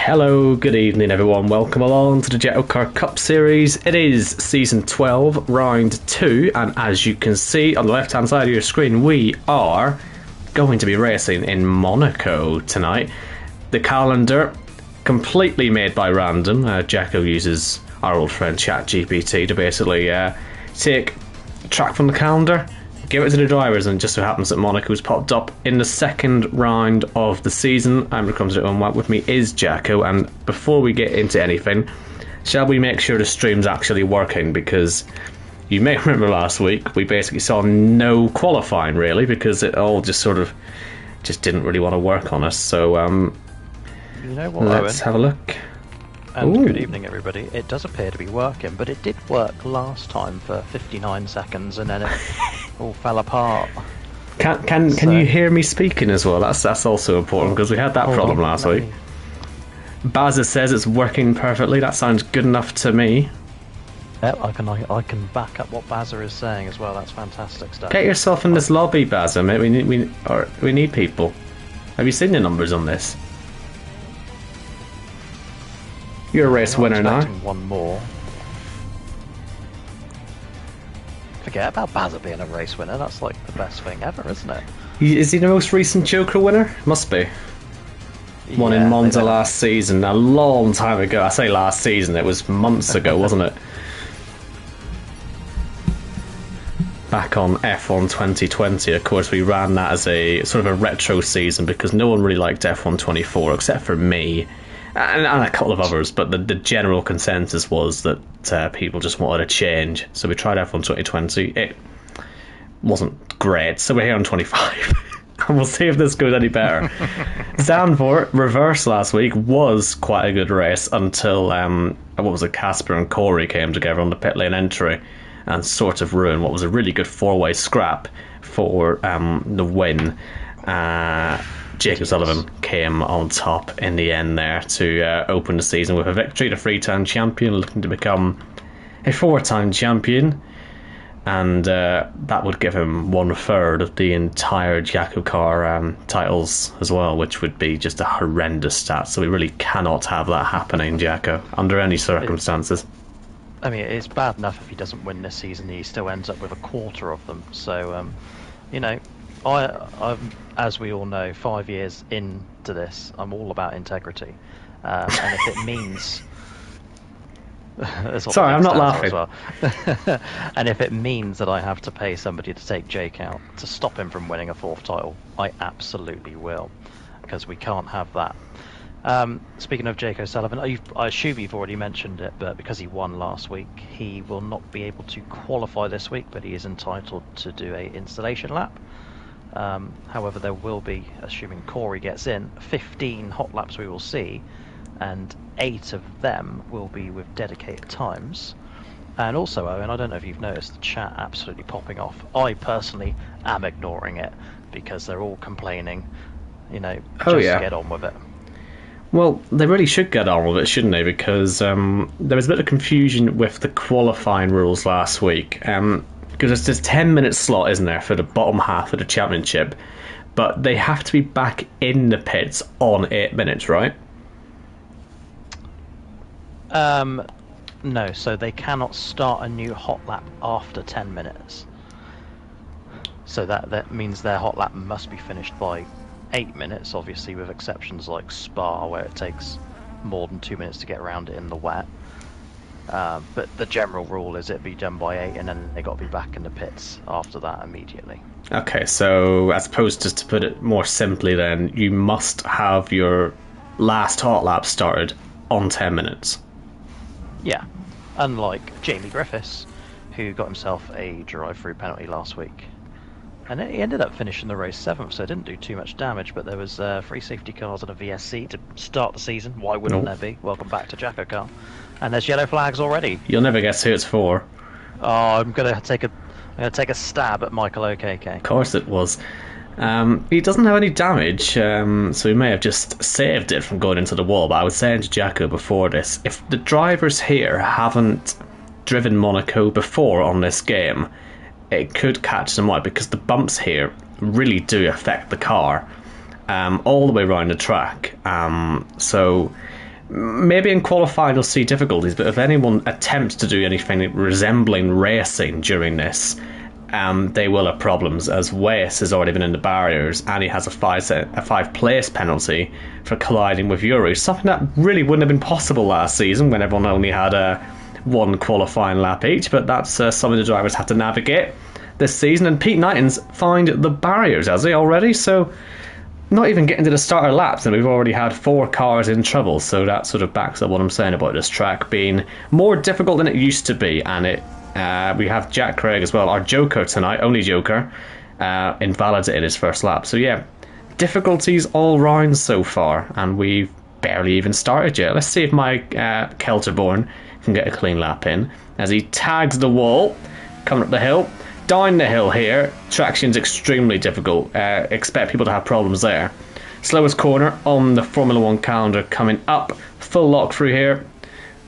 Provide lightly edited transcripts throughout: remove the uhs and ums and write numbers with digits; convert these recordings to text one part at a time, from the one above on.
Hello, good evening everyone, welcome along to the Jackocar Cup Series. It is Season 12, Round 2, and as you can see on the left hand side of your screen, we are going to be racing in Monaco tonight. The calendar, completely made by random. Jacko uses our old friend ChatGPT to basically take a track from the calendar, give it to the drivers, and it just so happens that Monaco's popped up in the second round of the season. I'm going to come to it on. With me is Jacko, and before we get into anything, shall we make sure the stream's actually working? Because you may remember last week we basically saw no qualifying really, because it all just sort of just didn't really want to work on us. So you know what, let's Owen? have a look. And Ooh. good evening everybody. It does appear to be working, but it did work last time for 59 seconds and then it all fell apart. Can you hear me speaking as well? That's also important, because we had that problem last week. Bazza says it's working perfectly. That sounds good enough to me. Yep, I can back up what Bazza is saying as well. That's fantastic stuff. Get yourself in this lobby, Bazza, mate. We need people. Have you seen the numbers on this? You're a race winner now. One more. Forget about Bazza being a race winner. That's like the best thing ever, isn't it? Is he the most recent Joker winner? Must be. One in Monza last season, a long time ago. I say last season, it was months ago, wasn't it? Back on F1 2020, of course, we ran that as a sort of a retro season because no one really liked F1 24 except for me and a couple of others, but the general consensus was that people just wanted a change. So we tried F1 2020. It wasn't great, so we're here on 25. And we'll see if this goes any better. Zandvoort reverse last week was quite a good race until Casper and Corey came together on the pit lane entry and sort of ruined what was a really good four-way scrap for the win. Jacob Sullivan came on top in the end there to open the season with a victory. The three-time champion looking to become a four-time champion, and that would give him 1/3 of the entire Jackocar titles as well, which would be just a horrendous stat. So we really cannot have that happening, Jacko, under any circumstances. I mean, it's bad enough if he doesn't win this season, he still ends up with a quarter of them. So, you know, I'm, as we all know, 5 years into this, I'm all about integrity. And if it means... Sorry, I'm not laughing. Well. And if it means that I have to pay somebody to take Jake out to stop him from winning a fourth title, I absolutely will, because we can't have that. Speaking of Jake O'Sullivan, I assume you've already mentioned it, but because he won last week, he will not be able to qualify this week, but he is entitled to do a installation lap. However, there will be, assuming Corey gets in, 15 hot laps we will see, and 8 of them will be with dedicated times. And also, Owen, I don't know if you've noticed the chat absolutely popping off. I personally am ignoring it because they're all complaining, you know, get on with it. Well, they really should get on with it, shouldn't they? Because there was a bit of confusion with the qualifying rules last week. Because there's 10-minute slot, isn't there, for the bottom half of the championship, but they have to be back in the pits on 8 minutes, right? No, so they cannot start a new hot lap after 10 minutes. So that means their hot lap must be finished by 8 minutes, obviously with exceptions like Spa, where it takes more than 2 minutes to get around it in the wet. But the general rule is it be done by 8, and then they got to be back in the pits after that immediately. Okay, so as opposed to put it more simply, then you must have your last hot lap started on 10 minutes. Yeah, unlike Jamie Griffiths, who got himself a drive-through penalty last week. And he ended up finishing the race 7th, so it didn't do too much damage, but there was 3 safety cars and a VSC to start the season. Why wouldn't there be? Welcome back to Jackocar. And there's yellow flags already. You'll never guess who it's for. Oh, I'm gonna take a stab at Michael OKK. Of course it was. He doesn't have any damage, so he may have just saved it from going into the wall. But I was saying to Jacko before this, if the drivers here haven't driven Monaco before on this game, it could catch them out, because the bumps here really do affect the car all the way around the track. So maybe in qualifying you'll see difficulties, but if anyone attempts to do anything resembling racing during this, they will have problems, as Wes has already been in the barriers and he has a five place penalty for colliding with Yuri, something that really wouldn't have been possible last season when everyone only had one qualifying lap each, but that's something the drivers had to navigate this season. And Pete Knighton's found the barriers, has he already? So not even getting to the starter laps and we've already had 4 cars in trouble, so that sort of backs up what I'm saying about this track being more difficult than it used to be. And we have Jack Craig as well, our Joker tonight, only Joker, invalidated his first lap. So yeah, difficulties all round so far, and we've barely even started yet. Let's see if Mike Kelterborn can get a clean lap in as he tags the wall, coming up the hill. Down the hill here, traction's extremely difficult. Expect people to have problems there. Slowest corner on the Formula 1 calendar coming up. Full lock through here,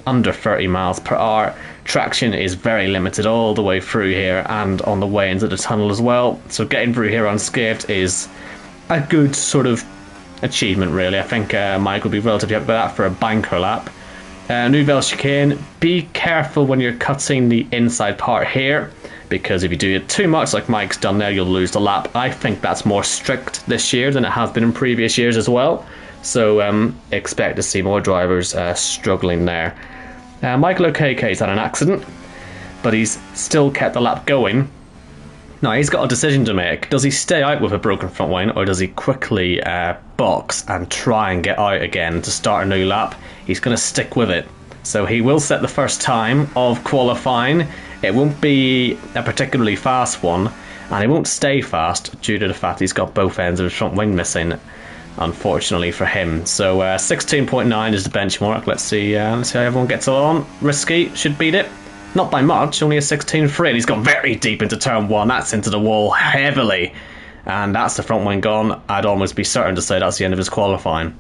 under 30 miles per hour. Traction is very limited all the way through here and on the way into the tunnel as well. So getting through here unscathed is a good sort of achievement, really. I think Mike will be relatively happy with that for a banker lap. Nouvelle chicane, be careful when you're cutting the inside part here, because if you do it too much like Mike's done there, you'll lose the lap. I think that's more strict this year than it has been in previous years as well, so expect to see more drivers struggling there. Michael O'Keefe's had an accident, but he's still kept the lap going. Now he's got a decision to make. Does he stay out with a broken front wing, or does he quickly box and try and get out again to start a new lap? He's going to stick with it. So he will set the first time of qualifying. It won't be a particularly fast one, and it won't stay fast due to the fact he's got both ends of his front wing missing, unfortunately for him. So 16.9 is the benchmark. Let's see how everyone gets on. Risky should beat it. Not by much, only a 16.3, and he's gone very deep into turn 1. That's into the wall heavily, and that's the front wing gone. I'd almost be certain to say that's the end of his qualifying.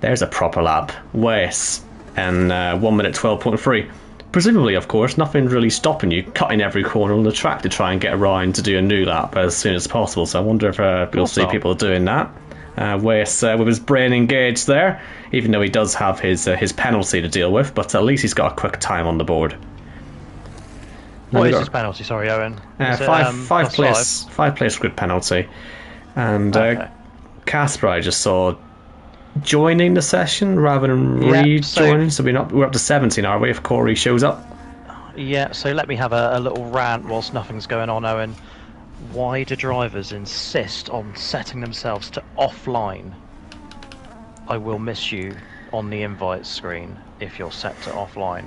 There's a proper lap. Wes, and 1 minute 12.3. Presumably, of course, nothing's really stopping you cutting every corner on the track to try and get around to do a new lap as soon as possible. So I wonder if you'll see people doing that. Wes with his brain engaged there, even though he does have his penalty to deal with, but at least he's got a quick time on the board. What is his penalty? Sorry, Owen. Five place grid penalty, and Casper I just saw joining the session rather than rejoining. So we're up to 17, are we? If Corey shows up. Yeah. So let me have a little rant whilst nothing's going on, Owen. Why do drivers insist on setting themselves to offline? I will miss you on the invite screen if you're set to offline.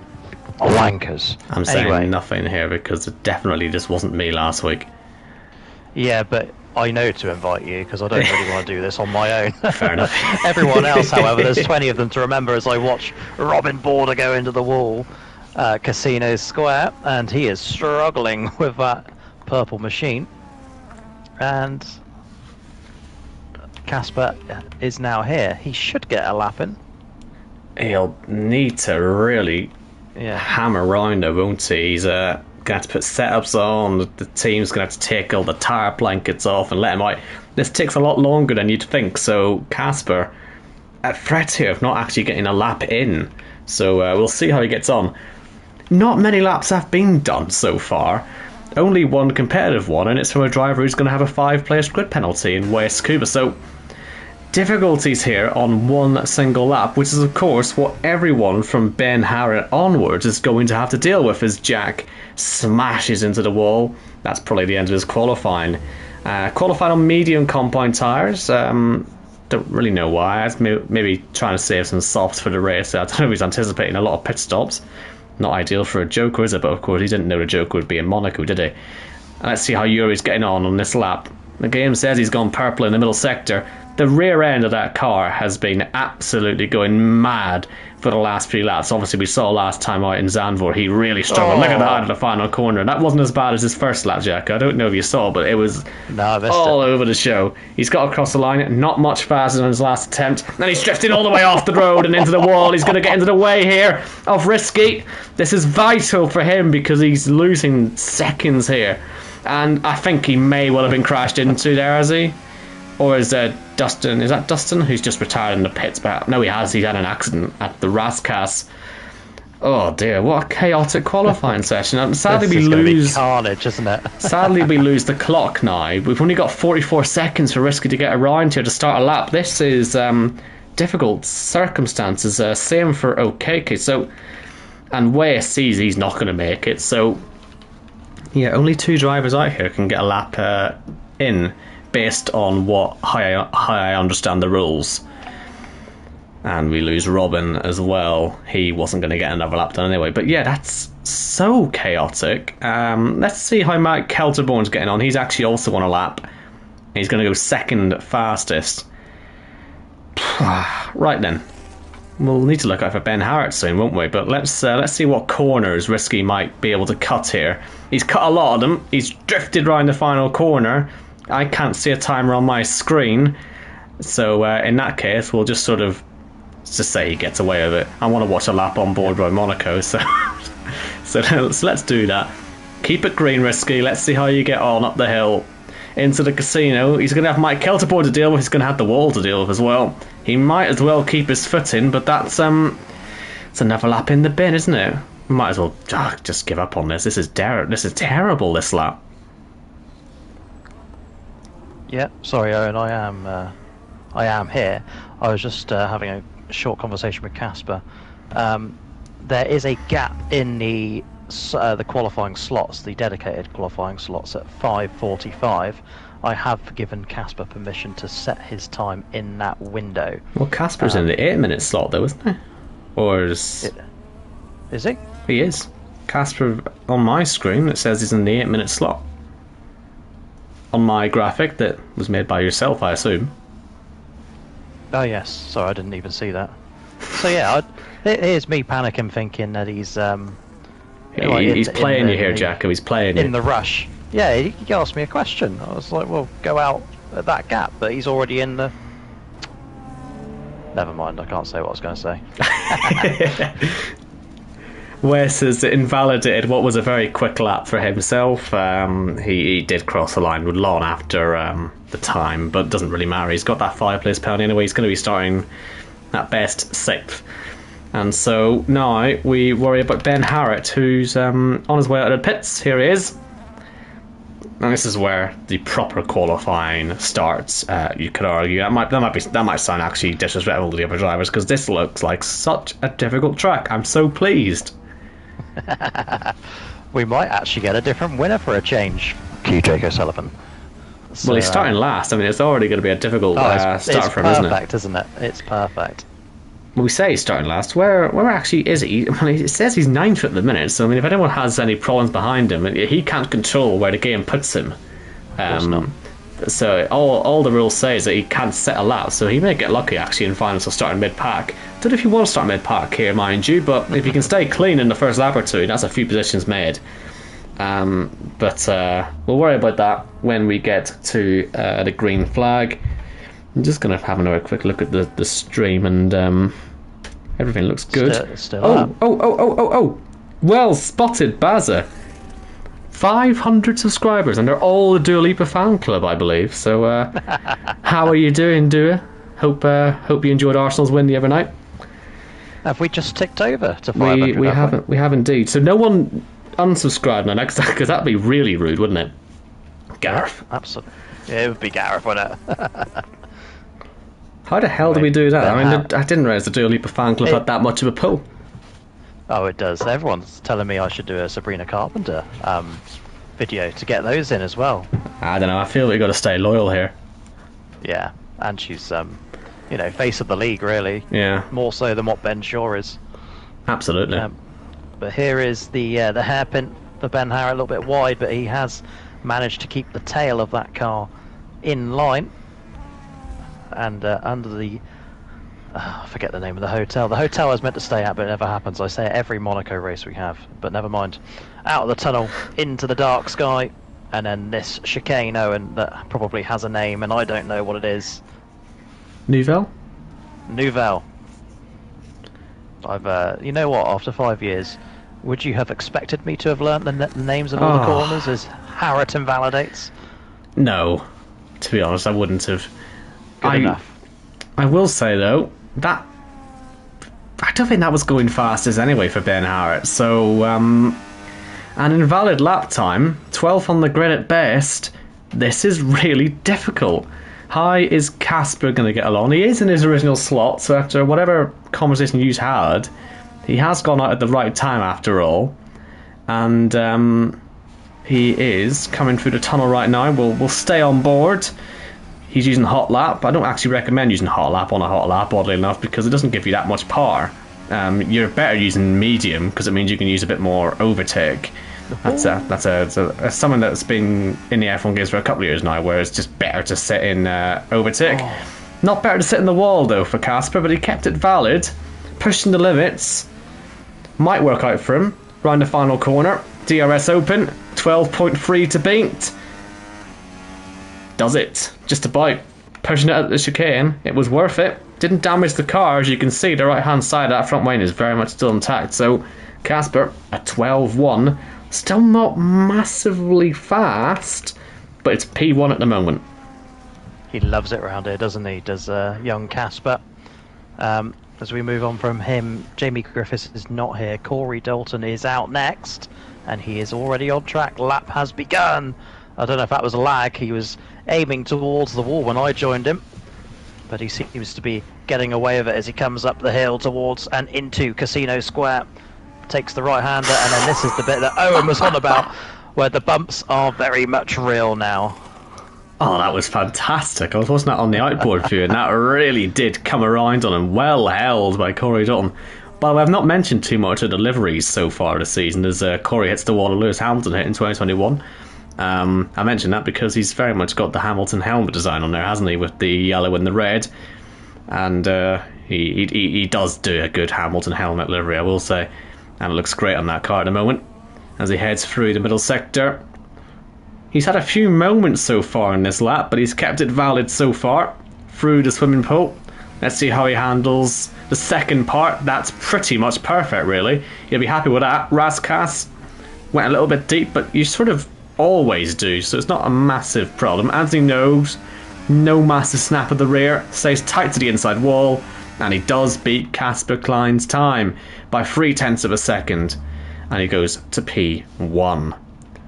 Wankers. I'm saying nothing here because definitely this wasn't me last week. Yeah, but I know to invite you because I don't really want to do this on my own. Fair enough. Everyone else, however, there's 20 of them to remember as I watch Robin Border go into the wall, Casino Square, and he is struggling with that purple machine. And Casper is now here. He should get a lap in. He'll need to really hammer around though, won't he? He's going to have to put setups on. The team's going to have to take all the tire blankets off and let him out. This takes a lot longer than you'd think. So Casper at threat here of not actually getting a lap in. So we'll see how he gets on. Not many laps have been done so far. Only one competitive one, and it's from a driver who's going to have a 5-place grid penalty in West Cuba. So difficulties here on one single lap, which is of course what everyone from Ben Harrett onwards is going to have to deal with as Jack smashes into the wall. That's probably the end of his qualifying. Qualifying on medium compound tyres. Don't really know why. Maybe trying to save some softs for the race. I don't know if he's anticipating a lot of pit stops. Not ideal for a Joker, is it? But of course he didn't know the Joker would be in Monaco, did he? Let's see how Yuri's getting on this lap. The game says he's gone purple in the middle sector. The rear end of that car has been absolutely going mad for the last few laps. Obviously we saw last time out in Zandvoort he really struggled. Look at that at the final corner. That wasn't as bad as his first lap, Jack. I don't know if you saw, but it was all over the show. He's got across the line, not much faster than his last attempt, and he's drifting all the way off the road and into the wall. He's going to get into the way here of Risky. This is vital for him because he's losing seconds here, and I think he may well have been crashed into there, has he? Or is Dustin? Is that Dustin who's just retired in the pits? But no, he has. He's had an accident at the Rascas. Oh dear, what a chaotic qualifying session. Sadly, this we is lose. Be carnage, isn't it? Sadly, we lose the clock now. We've only got 44 seconds for Risky to get around here to start a lap. This is difficult circumstances. Same for OKK. So, and Wes sees he's not going to make it. So, yeah, only 2 drivers out here can get a lap in, based on how I understand the rules. And we lose Robin as well. He wasn't going to get another lap done anyway. But yeah, that's so chaotic. Let's see how Mike Kelterborn's getting on. He's actually also on a lap. He's going to go second fastest. Right then. We'll need to look out for Ben Harrett soon, won't we? But let's see what corners Risky might be able to cut here. He's cut a lot of them. He's drifted around the final corner. I can't see a timer on my screen. So in that case, we'll just sort of... Let's just say he gets away with it. I want to watch a lap on board by Monaco, so let's do that. Keep it green, Risky. Let's see how you get on up the hill into the casino. He's going to have Mike Kelterborn to deal with. He's going to have the wall to deal with as well. He might as well keep his foot in, but that's it's another lap in the bin, isn't it? We might as well just give up on this. This is terrible. This lap. Yeah, sorry, Owen. I am here. I was just having a short conversation with Casper. There is a gap in the qualifying slots, the dedicated qualifying slots at 5:45. I have given Casper permission to set his time in that window. Well, Casper's in the 8-minute slot, though, isn't he? Or is he? He is. Casper, on my screen, it says he's in the 8-minute slot. On my graphic that was made by yourself, I assume. Oh yes, sorry, I didn't even see that. So yeah, here's me panicking, thinking that he's he's playing you here, Jacko. He's playing you in the rush. Yeah, he asked me a question. I was like, well, go out at that gap, but he's already in the... Never mind, I can't say what I was going to say. Wes has invalidated what was a very quick lap for himself. He did cross the line with long after the time, but doesn't really matter. He's got that 5-place penalty anyway. He's going to be starting at best 6th. And so now we worry about Ben Harrett, who's on his way out of the pits. Here he is. And this is where the proper qualifying starts. You could argue that might sound actually disrespectful to the other drivers, because this looks like such a difficult track. I'm so pleased. We might actually get a different winner for a change. Jake O'Sullivan. So, well, he's starting last. I mean, it's already going to be a difficult start for him, isn't it? It's perfect, isn't it? It's perfect. Well, we say he's starting last. Where actually is he? Well, it says he's 9th at the minute, so I mean, if anyone has any problems behind him, he can't control where the game puts him. So all the rules say is that he can't set a lap, so he may get lucky actually and find himself starting mid-pack. Don't know if you want to start mid-pack here, mind you, but if you can stay clean in the first lap or two, that's a few positions made. But we'll worry about that when we get to the green flag. I'm just going to have another quick look at the stream, and everything looks good. Still up. Oh! Well spotted, Bazza. 500 subscribers, and they're all the Dua Lipa fan club, I believe. So, how are you doing, Dua? Hope you enjoyed Arsenal's win the other night. Have we just ticked over to 500? We have indeed. So no one unsubscribed now, because that'd be really rude, wouldn't it? Gareth. Yeah, absolutely. Yeah, it would be Gareth, wouldn't it? How the hell do we do that? I mean, I didn't realise the Dua Lipa fan club had that much of a pull. Oh, it does. Everyone's telling me I should do a Sabrina Carpenter video to get those in as well. I don't know. I feel we've got to stay loyal here. Yeah, and she's face of the league, really. Yeah. More so than what Ben Shaw is. Absolutely. But here is the hairpin for Ben Harrett, a little bit wide, but he has managed to keep the tail of that car in line. And under the... I forget the name of the hotel. The hotel I was meant to stay at, but it never happens. I say it every Monaco race we have, but never mind. Out of the tunnel, into the dark sky, and then this chicane, Owen, that probably has a name, and I don't know what it is. Nouvelle? Nouvelle. I've, you know what? After 5 years, would you have expected me to have learnt the names of all the corners as Harrett invalidates? No. to be honest. I wouldn't have. Good enough. I will say, though, that I don't think that was going fastest anyway for Ben Harrett. So, an invalid lap time, 12th on the grid at best. This is really difficult. How is Casper going to get along? He is in his original slot, so after whatever conversation you've had, he has gone out at the right time after all. And he is coming through the tunnel right now. We'll stay on board. He's using hot lap. I don't actually recommend using hot lap on a hot lap, oddly enough, because it doesn't give you that much power. You're better using medium because it means you can use a bit more overtake. That's something that's been in the F1 games for a couple of years now, where it's just better to sit in overtake. Not better to sit in the wall though for Casper, but he kept it valid, pushing the limits. Might work out for him. Round the final corner, DRS open, 12.3 to beat. Does it. Just about. Pushing it at the chicane. It was worth it. Didn't damage the car. As you can see, the right hand side of that front wing is very much still intact. So Casper, a 12.1. Still not massively fast, but it's P1 at the moment. He loves it around here, doesn't he? Does young Casper. As we move on from him, Jamie Griffiths is not here. Corey Dalton is out next, and he is already on track. Lap has begun. I don't know if that was a lag. He was aiming towards the wall when I joined him, but he seems to be getting away with it as he comes up the hill towards and into Casino Square. Takes the right hander, and then this is the bit that Owen was on about, where the bumps are very much real now. Oh, that was fantastic. I wasn't that on the outboard view, and that really did come around on him. Well held by Corey Dalton. By the way, I've not mentioned too much of the deliveries so far this season, as Corey hits the wall of Lewis Hamilton hit in 2021. I mentioned that because he's very much got the Hamilton helmet design on there, hasn't he, with the yellow and the red. And he does do a good Hamilton helmet livery, I will say. And it looks great on that car at the moment as he heads through the middle sector. He's had a few moments so far in this lap, but he's kept it valid so far through the swimming pool. Let's see how he handles the second part. That's pretty much perfect, really. You'll be happy with that. Raskas went a little bit deep, but you sort of always do, so it's not a massive problem. Anthony knows no massive snap of the rear, stays tight to the inside wall, and he does beat Casper Klein's time by 0.3 of a second, and he goes to P1.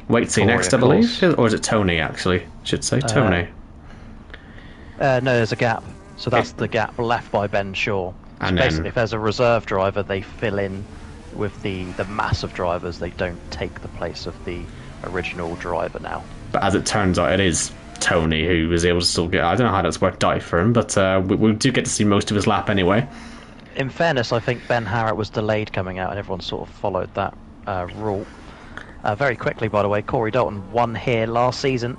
Wait, see next, I believe, or is it Tony? Actually, should say Tony. No, there's a gap, so that's the gap left by Ben Shaw. And basically, then, if there's a reserve driver, they fill in with the massive drivers. They don't take the place of the original driver now. But as it turns out, it is Tony who was able to still get. I don't know how that's worked out for him, but we do get to see most of his lap anyway. In fairness, I think Ben Harrett was delayed coming out, and everyone sort of followed that rule. Very quickly, by the way, Corey Dalton won here last season,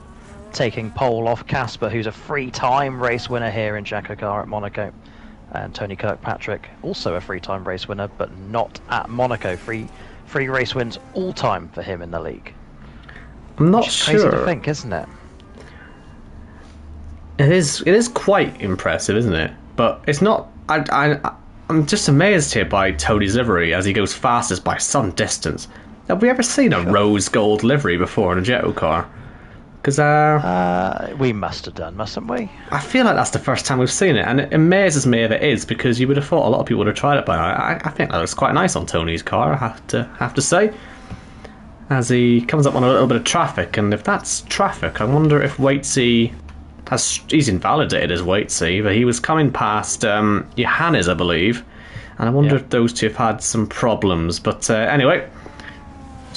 taking pole off Casper, who's a three-time race winner here in Jackocar at Monaco. And Tony Kirkpatrick, also a three-time race winner, but not at Monaco. Three race wins all-time for him in the league. I'm not Which is sure. Crazy to think, isn't it? It is quite impressive, isn't it? But it's not. I'm just amazed here by Tony's livery as he goes fastest by some distance. Have we ever seen a rose gold livery before in a Jackocar? Because we must have done, mustn't we? I feel like that's the first time we've seen it, and it amazes me if it is, because you would have thought a lot of people would have tried it by now. I think that looks quite nice on Tony's car, I have to say. As he comes up on a little bit of traffic, and if that's traffic, I wonder if Waitsy he's invalidated his Waitsy, but he was coming past Johannes, I believe, and I wonder if those two have had some problems. But anyway,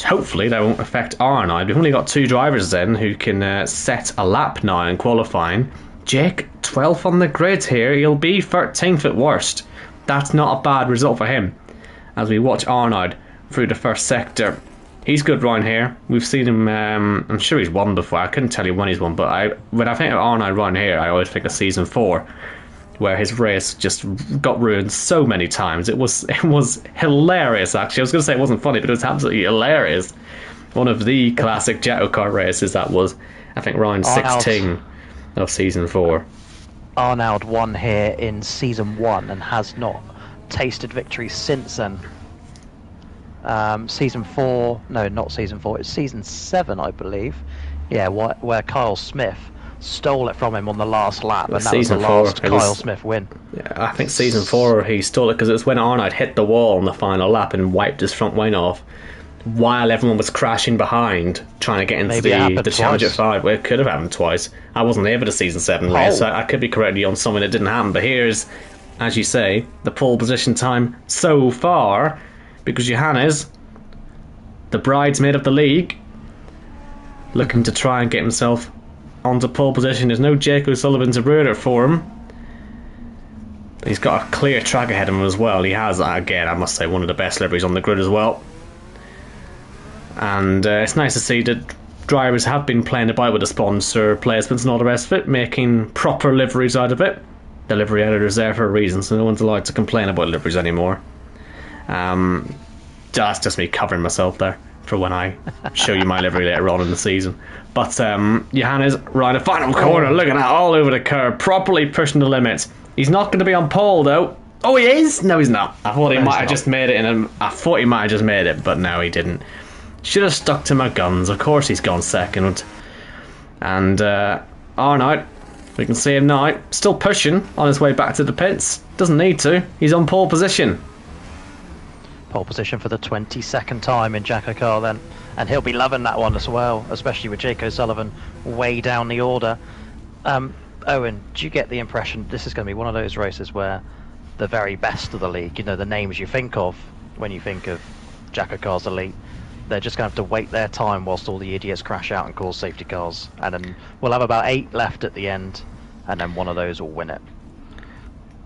hopefully that won't affect our now. We've only got two drivers then who can set a lap now in qualifying. Jake, 12th on the grid here. He'll be 13th at worst. That's not a bad result for him. As we watch Arnaud through the first sector. He's good round here. We've seen him, I'm sure he's won before. I couldn't tell you when he's won, but when I think of Arnaud round here, I always think of season 4, where his race just got ruined so many times. It was hilarious, actually. I was going to say it wasn't funny, but it was absolutely hilarious. One of the classic Jackocar races that was, I think, round 16 of season 4. Arnaud won here in season 1 and has not tasted victory since then. Season 4, no, not season 4, it's season 7, I believe. Yeah, where Kyle Smith stole it from him on the last lap, and that was the Season last 4, Kyle Smith win. Yeah, I think season 4 he stole it because it was when Arnold hit the wall on the final lap and wiped his front wing off while everyone was crashing behind trying to get into the Championship 5. Well, it could have happened twice. I wasn't there for the season 7 race, so I could be correctly on something that didn't happen. But here's, as you say, the pole position time so far, because Johannes, the bridesmaid of the league, looking to try and get himself onto pole position. There's no Jake O'Sullivan to ruin it for him. He's got a clear track ahead of him as well. He has, again, I must say, one of the best liveries on the grid as well. And it's nice to see that drivers have been playing about with the sponsor placements and all the rest of it, making proper liveries out of it. The livery editor's there for a reason, so no one's allowed to complain about liveries anymore. That's just me covering myself there for when I show you my livery later on in the season. But Johannes round the final corner, looking at all over the curb, properly pushing the limits. He's not going to be on pole though. Oh, he is? No, he's not. I thought he might have just made it, but no, he didn't. Should have stuck to my guns. Of course, he's gone second. And Arnold, we can see him now, still pushing on his way back to the pits. Doesn't need to. He's on pole position. Pole position for the 22nd time in Jackocar then, and he'll be loving that one as well, especially with Jake O'Sullivan way down the order. Owen, do you get the impression this is going to be one of those races where the very best of the league, you know, the names you think of when you think of Jackocar's elite, they're just going to have to wait their time whilst all the idiots crash out and cause safety cars, and then we'll have about 8 left at the end, and then one of those will win it?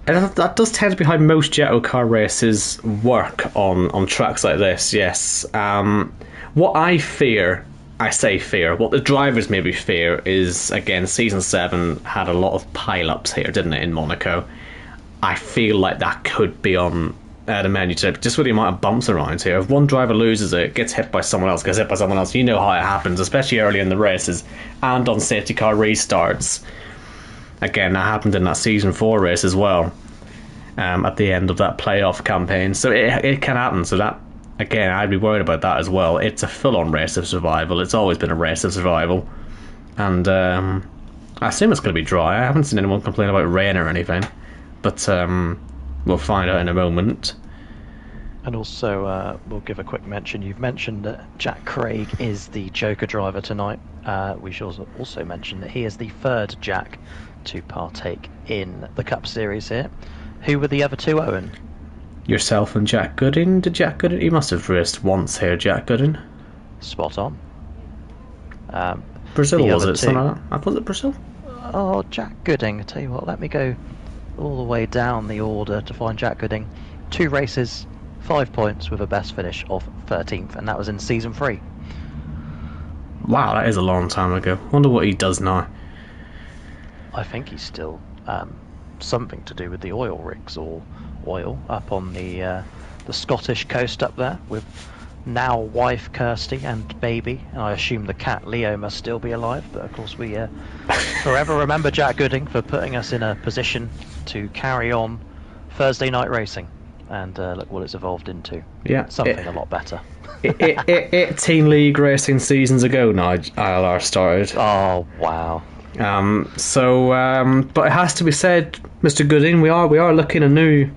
And that does tend to be how most Jackocar races work on tracks like this, yes. What I fear, what the drivers maybe fear is, again, Season 7 had a lot of pile-ups here, didn't it, in Monaco? I feel like that could be on the menu today, just with the amount of bumps around here. If one driver loses it, gets hit by someone else, you know how it happens, especially early in the races, and on safety car restarts. Again, that happened in that Season 4 race as well, at the end of that playoff campaign. So it can happen. So that, again, I'd be worried about that as well. It's a full-on race of survival. It's always been a race of survival. And I assume it's going to be dry. I haven't seen anyone complain about rain or anything. But we'll find out in a moment. And also, we'll give a quick mention. You've mentioned that Jack Craig is the Joker driver tonight. We should also mention that he is the third Jack to partake in the Cup Series here. Who were the other two, Owen? Yourself and Jack Gooding. Did Jack Gooding? He must have raced once here, Jack Gooding. Spot on. Brazil, was it? Something like that? Was it Brazil? Oh, Jack Gooding. I tell you what, let me go all the way down the order to find Jack Gooding. 2 races, 5 points with a best finish of 13th, and that was in Season 3. Wow, that is a long time ago. Wonder what he does now. I think he's still something to do with the oil rigs or oil up on the Scottish coast up there with now wife Kirsty and baby, and I assume the cat Leo must still be alive. But of course we forever remember Jack Gooding for putting us in a position to carry on Thursday night racing, and look what it's evolved into. Yeah, something a lot better. 18 league racing seasons ago now ILR started. Oh wow. But it has to be said, Mr. Gooding, we are looking a new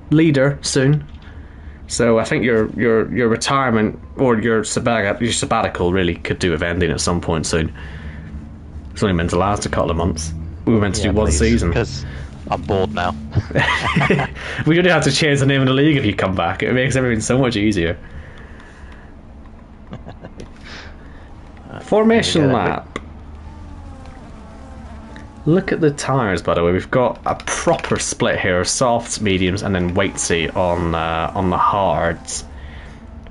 leader soon. So I think your retirement or your sabbatical really could do with ending at some point soon. It's only meant to last a couple of months. We were meant to do one season. Because I'm bored now. We only have to change the name of the league if you come back. It makes everything so much easier. Formation lap. Look at the tyres, by the way. We've got a proper split here of softs, mediums, and then weightsy on the hards.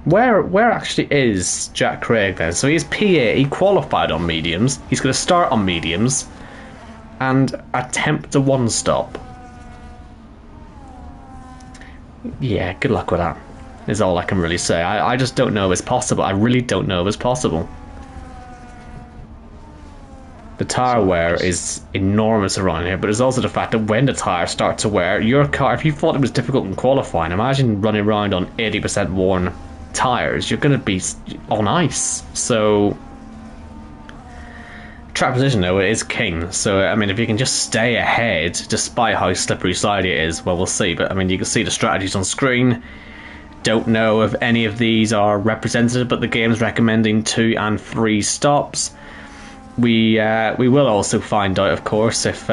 Where actually is Jack Craig then? So he's PA. He qualified on mediums. He's going to start on mediums and attempt a one-stop. Yeah, good luck with that, is all I can really say. I just don't know if it's possible. I really don't know if it's possible. The tyre wear is enormous around here, but there's also the fact that when the tyres start to wear, your car, if you thought it was difficult in qualifying, imagine running around on 80% worn tyres. You're going to be on ice. So track position, though, is king. So, I mean, if you can just stay ahead, despite how slippery slidey it is, well, we'll see. But, I mean, you can see the strategies on screen. Don't know if any of these are representative, but the game's recommending 2 and 3 stops. We will also find out, of course, if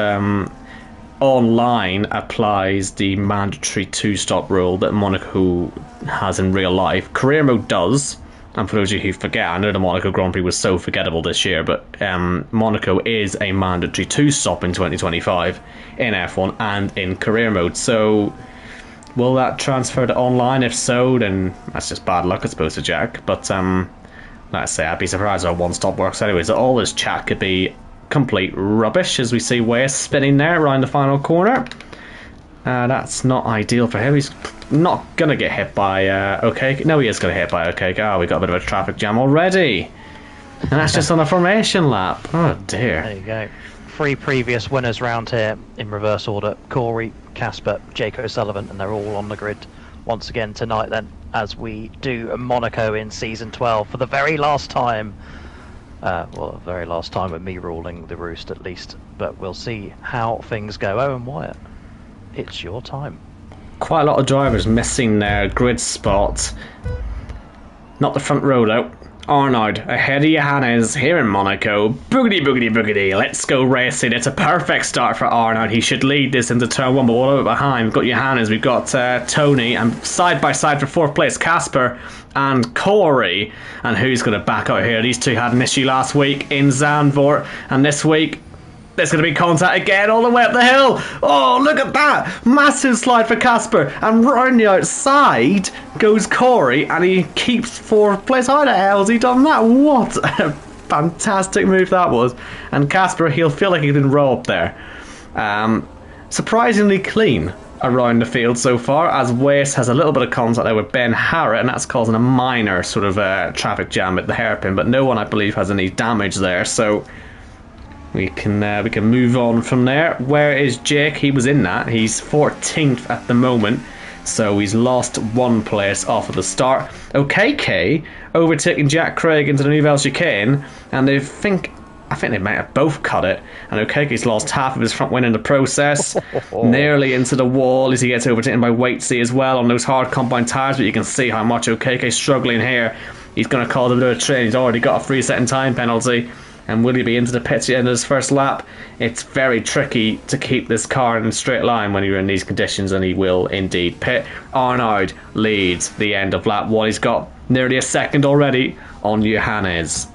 online applies the mandatory 2-stop rule that Monaco has in real life. Career mode does. And for those of you who forget, I know the Monaco Grand Prix was so forgettable this year, but Monaco is a mandatory 2-stop in 2025 in F1 and in career mode. So, will that transfer to online? If so, then that's just bad luck, I suppose, to Jack. But, let's say I'd be surprised how 1-stop works anyway. So all this chat could be complete rubbish, as we see West spinning there around the final corner. That's not ideal for him. He's not going to get hit by OK. No, he is going to hit by OK. Oh, we got a bit of a traffic jam already. And that's just on a formation lap. Oh, dear. There you go. 3 previous winners round here in reverse order. Corey, Casper, Jake O'Sullivan, and they're all on the grid once again tonight then, as we do Monaco in Season 12 for the very last time. Well, the very last time with me ruling the roost at least. But we'll see how things go. Owen Wyatt, it's your time. Quite a lot of drivers missing their grid spot. Not the front row though. Arnaud ahead of Johannes here in Monaco. Boogity, boogity, boogity. Let's go racing. It's a perfect start for Arnaud. He should lead this into turn 1, but what about behind? We've got Johannes, we've got Tony, and side by side for 4th place, Casper and Corey. And who's going to back out here? These two had an issue last week in Zandvoort, and this week there's going to be contact again all the way up the hill. Oh, look at that. Massive slide for Casper. And round the outside goes Corey, and he keeps 4th place. How the hell has he done that? What a fantastic move that was. And Casper, he'll feel like he's been robbed there. Surprisingly clean around the field so far, as Wes has a little bit of contact there with Ben Harrett, and that's causing a minor sort of traffic jam at the hairpin. But no one, I believe, has any damage there. So we can move on from there. Where is Jake? He was in that. He's 14th at the moment, so he's lost 1 place off at the start. OKK overtaking Jack Craig into the Nouvelle Chicane, and I think they might have both cut it. And OKK's lost half of his front wing in the process. Nearly into the wall as he gets overtaken by Waitsy as well on those hard compound tyres, but you can see how much OKK's struggling here. He's going to cause a bit of a train. He's already got a 3-second time penalty. And will he be into the pits at the end of his first lap? It's very tricky to keep this car in a straight line when you're in these conditions, and he will indeed pit. Arnaud leads the end of lap 1. He's got nearly a second already on Johannes.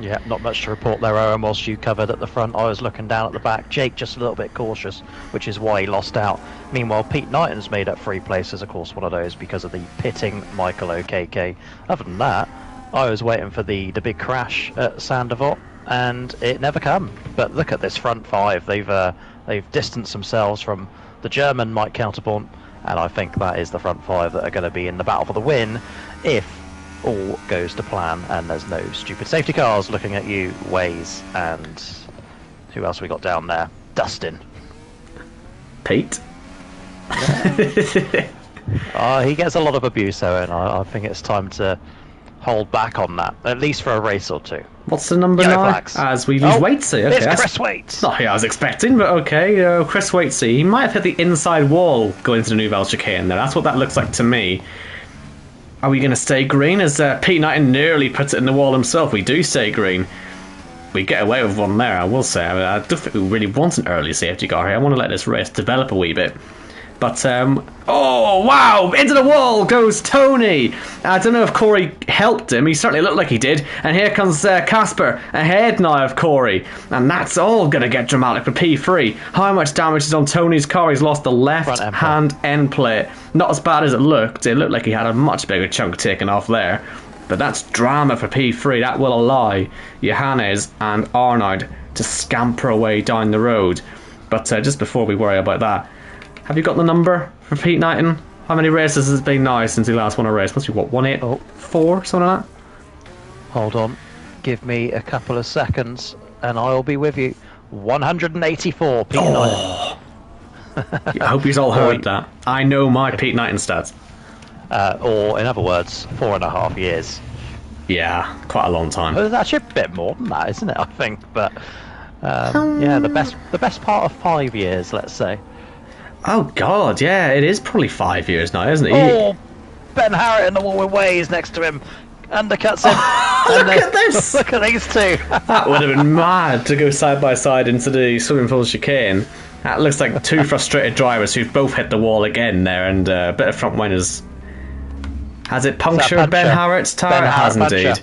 Yeah, not much to report there, Owen. Whilst you covered at the front, I was looking down at the back. Jake just a little bit cautious, which is why he lost out. Meanwhile, Pete Knighton's made up 3 places, of course, one of those because of the pitting Michael OKK. Other than that, I was waiting for the big crash at Sandoval, and it never come. But look at this front 5. They've distanced themselves from the German Mike Counterborn, and I think that is the front 5 that are going to be in the battle for the win if all goes to plan and there's no stupid safety cars looking at you. Waze, and who else we got down there? Dustin. Pete. He gets a lot of abuse though, and I think it's time to hold back on that, at least for a race or 2. What's the number Yellow now? Flags. As we lose Waitsy. Okay, it's Chris Waits. Not who I was expecting, but okay. Chris Waitsy. He might have hit the inside wall going into the Nouvelle Chicane there. That's what that looks like to me. Are we going to stay green? As Pete Knighton nearly puts it in the wall himself. We do stay green. We get away with one there, I will say. I don't think we really want an early safety car here. I want to let this race develop a wee bit. But, oh, wow! Into the wall goes Tony! I don't know if Corey helped him. He certainly looked like he did. And here comes Casper ahead now of Corey. And that's all going to get dramatic for P3. How much damage is on Tony's car? He's lost the left-hand end plate. Not as bad as it looked. It looked like he had a much bigger chunk taken off there. But that's drama for P3. That will allow Johannes and Arnaud to scamper away down the road. But just before we worry about that, have you got the number for Pete Knighton? How many races has it been now since he last won a race? Must be, what, 184, something like that? Hold on. Give me a couple of seconds and I'll be with you. 184, Pete Knighton. I hope you've all heard that. I know my Pete Knighton stats. Or, in other words, 4.5 years. Yeah, quite a long time. Well, it's actually a bit more than that, isn't it, I think? But Yeah, the best part of 5 years, let's say. Oh God, yeah, it is probably 5 years now, isn't it? Oh, Ben Harrett in the wall with Waze next to him, undercuts him. Look at this! Look at these two. That would have been mad to go side by side into the swimming pool chicane. That looks like two frustrated drivers who've both hit the wall again there, and a bit of front wingers. Has it punctured Ben Harrett's tyre? It has indeed.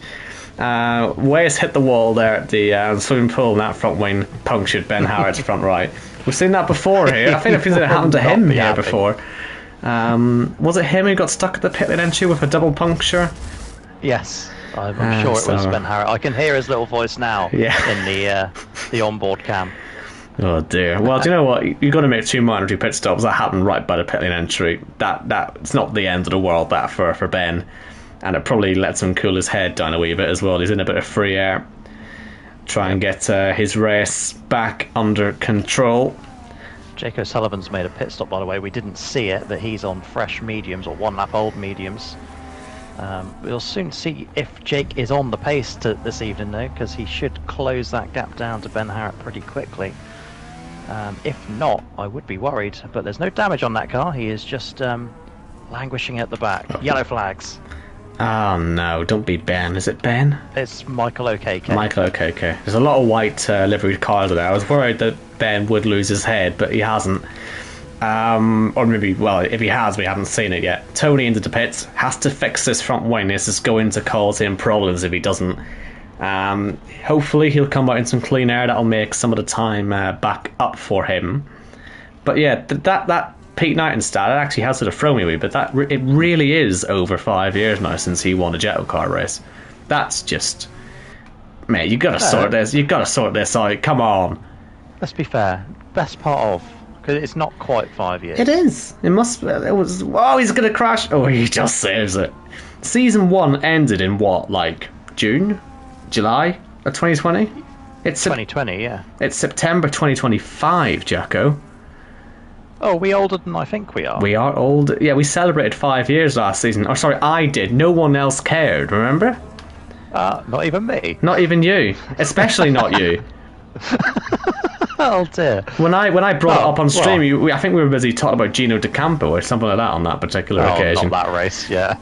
Waze hit the wall there at the swimming pool, and that front wing punctured Ben Harrett's front right. We've seen that before here. I think it happened to him here before. Was it him who got stuck at the pit lane entry with a double puncture? Yes, I'm sure it was Ben Harrett. I can hear his little voice now in the onboard cam. Oh dear. Well, do you know what? You've got to make two mandatory pit stops. That happened right by the pit lane entry. That's not the end of the world, that for Ben. And it probably lets him cool his head down a wee bit as well. He's in a bit of free air. Try and get his race back under control. Jake O'Sullivan's made a pit stop, by the way. We didn't see it, but he's on fresh mediums, or 1 lap old mediums. We'll soon see if Jake is on the pace this evening, though, because he should close that gap down to Ben Harrett pretty quickly. If not, I would be worried, but there's no damage on that car. He is just languishing at the back. Yellow flags. Oh no, don't be Ben. Is it Ben? It's Michael O'Kk. Michael O'Kk. There's a lot of white liveried cars there. I was worried that Ben would lose his head, but he hasn't. Or maybe, well, if he has, we haven't seen it yet. Tony into the pits, has to fix this front wing. This is going to cause him problems if he doesn't. Hopefully he'll come out in some clean air. That'll make some of the time back up for him. But yeah, that Pete Knighton stat, it actually has sort of thrown me away, but it really is over 5 years now since he won a Jackocar race. That's just... Mate, you gotta sort this. You gotta sort this out. Come on. Let's be fair. Best part of... Because it's not quite 5 years. It is. It must... It was... Oh, he's gonna crash. Oh, he just saves it. Season 1 ended in what, like June? July of 2020? It's 2020, yeah. It's September 2025, Jacko. Oh, are we older than I think we are? We are old. Yeah, we celebrated 5 years last season. Oh, sorry, I did. No one else cared, remember? Not even me. Not even you. Especially not you. Oh dear. When I brought it up on stream, I think we were busy talking about Gino D'Acampo or something like that on that particular occasion. Not that race, yeah.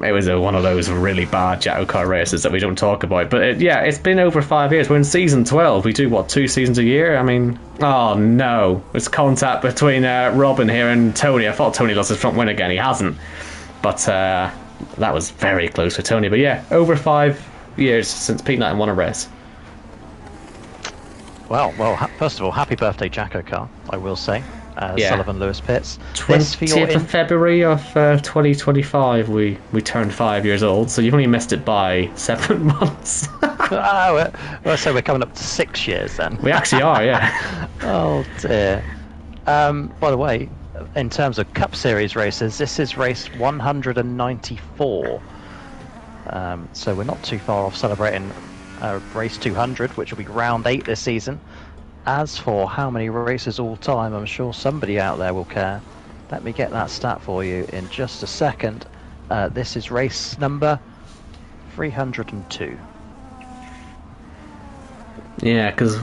It was one of those really bad Jackocar races that we don't talk about. But it's been over 5 years. We're in season 12. We do, 2 seasons a year? I mean, oh no. It's contact between Robin here and Tony. I thought Tony lost his front wing again. He hasn't. But that was very close for Tony. But yeah, over 5 years since Pete Knighton won a race. Well, first of all, happy birthday, Jackocar, I will say. Sullivan Lewis Pitts. 20th of February of 2025, we turned 5 years old, so you've only missed it by 7 months. So we're coming up to 6 years then. We actually are, yeah. Oh dear. By the way, in terms of Cup Series races, this is race 194. So we're not too far off celebrating race 200, which will be round 8 this season. As for how many races all time, I'm sure somebody out there will care. Let me get that stat for you in just a second. This is race number 302. Yeah, because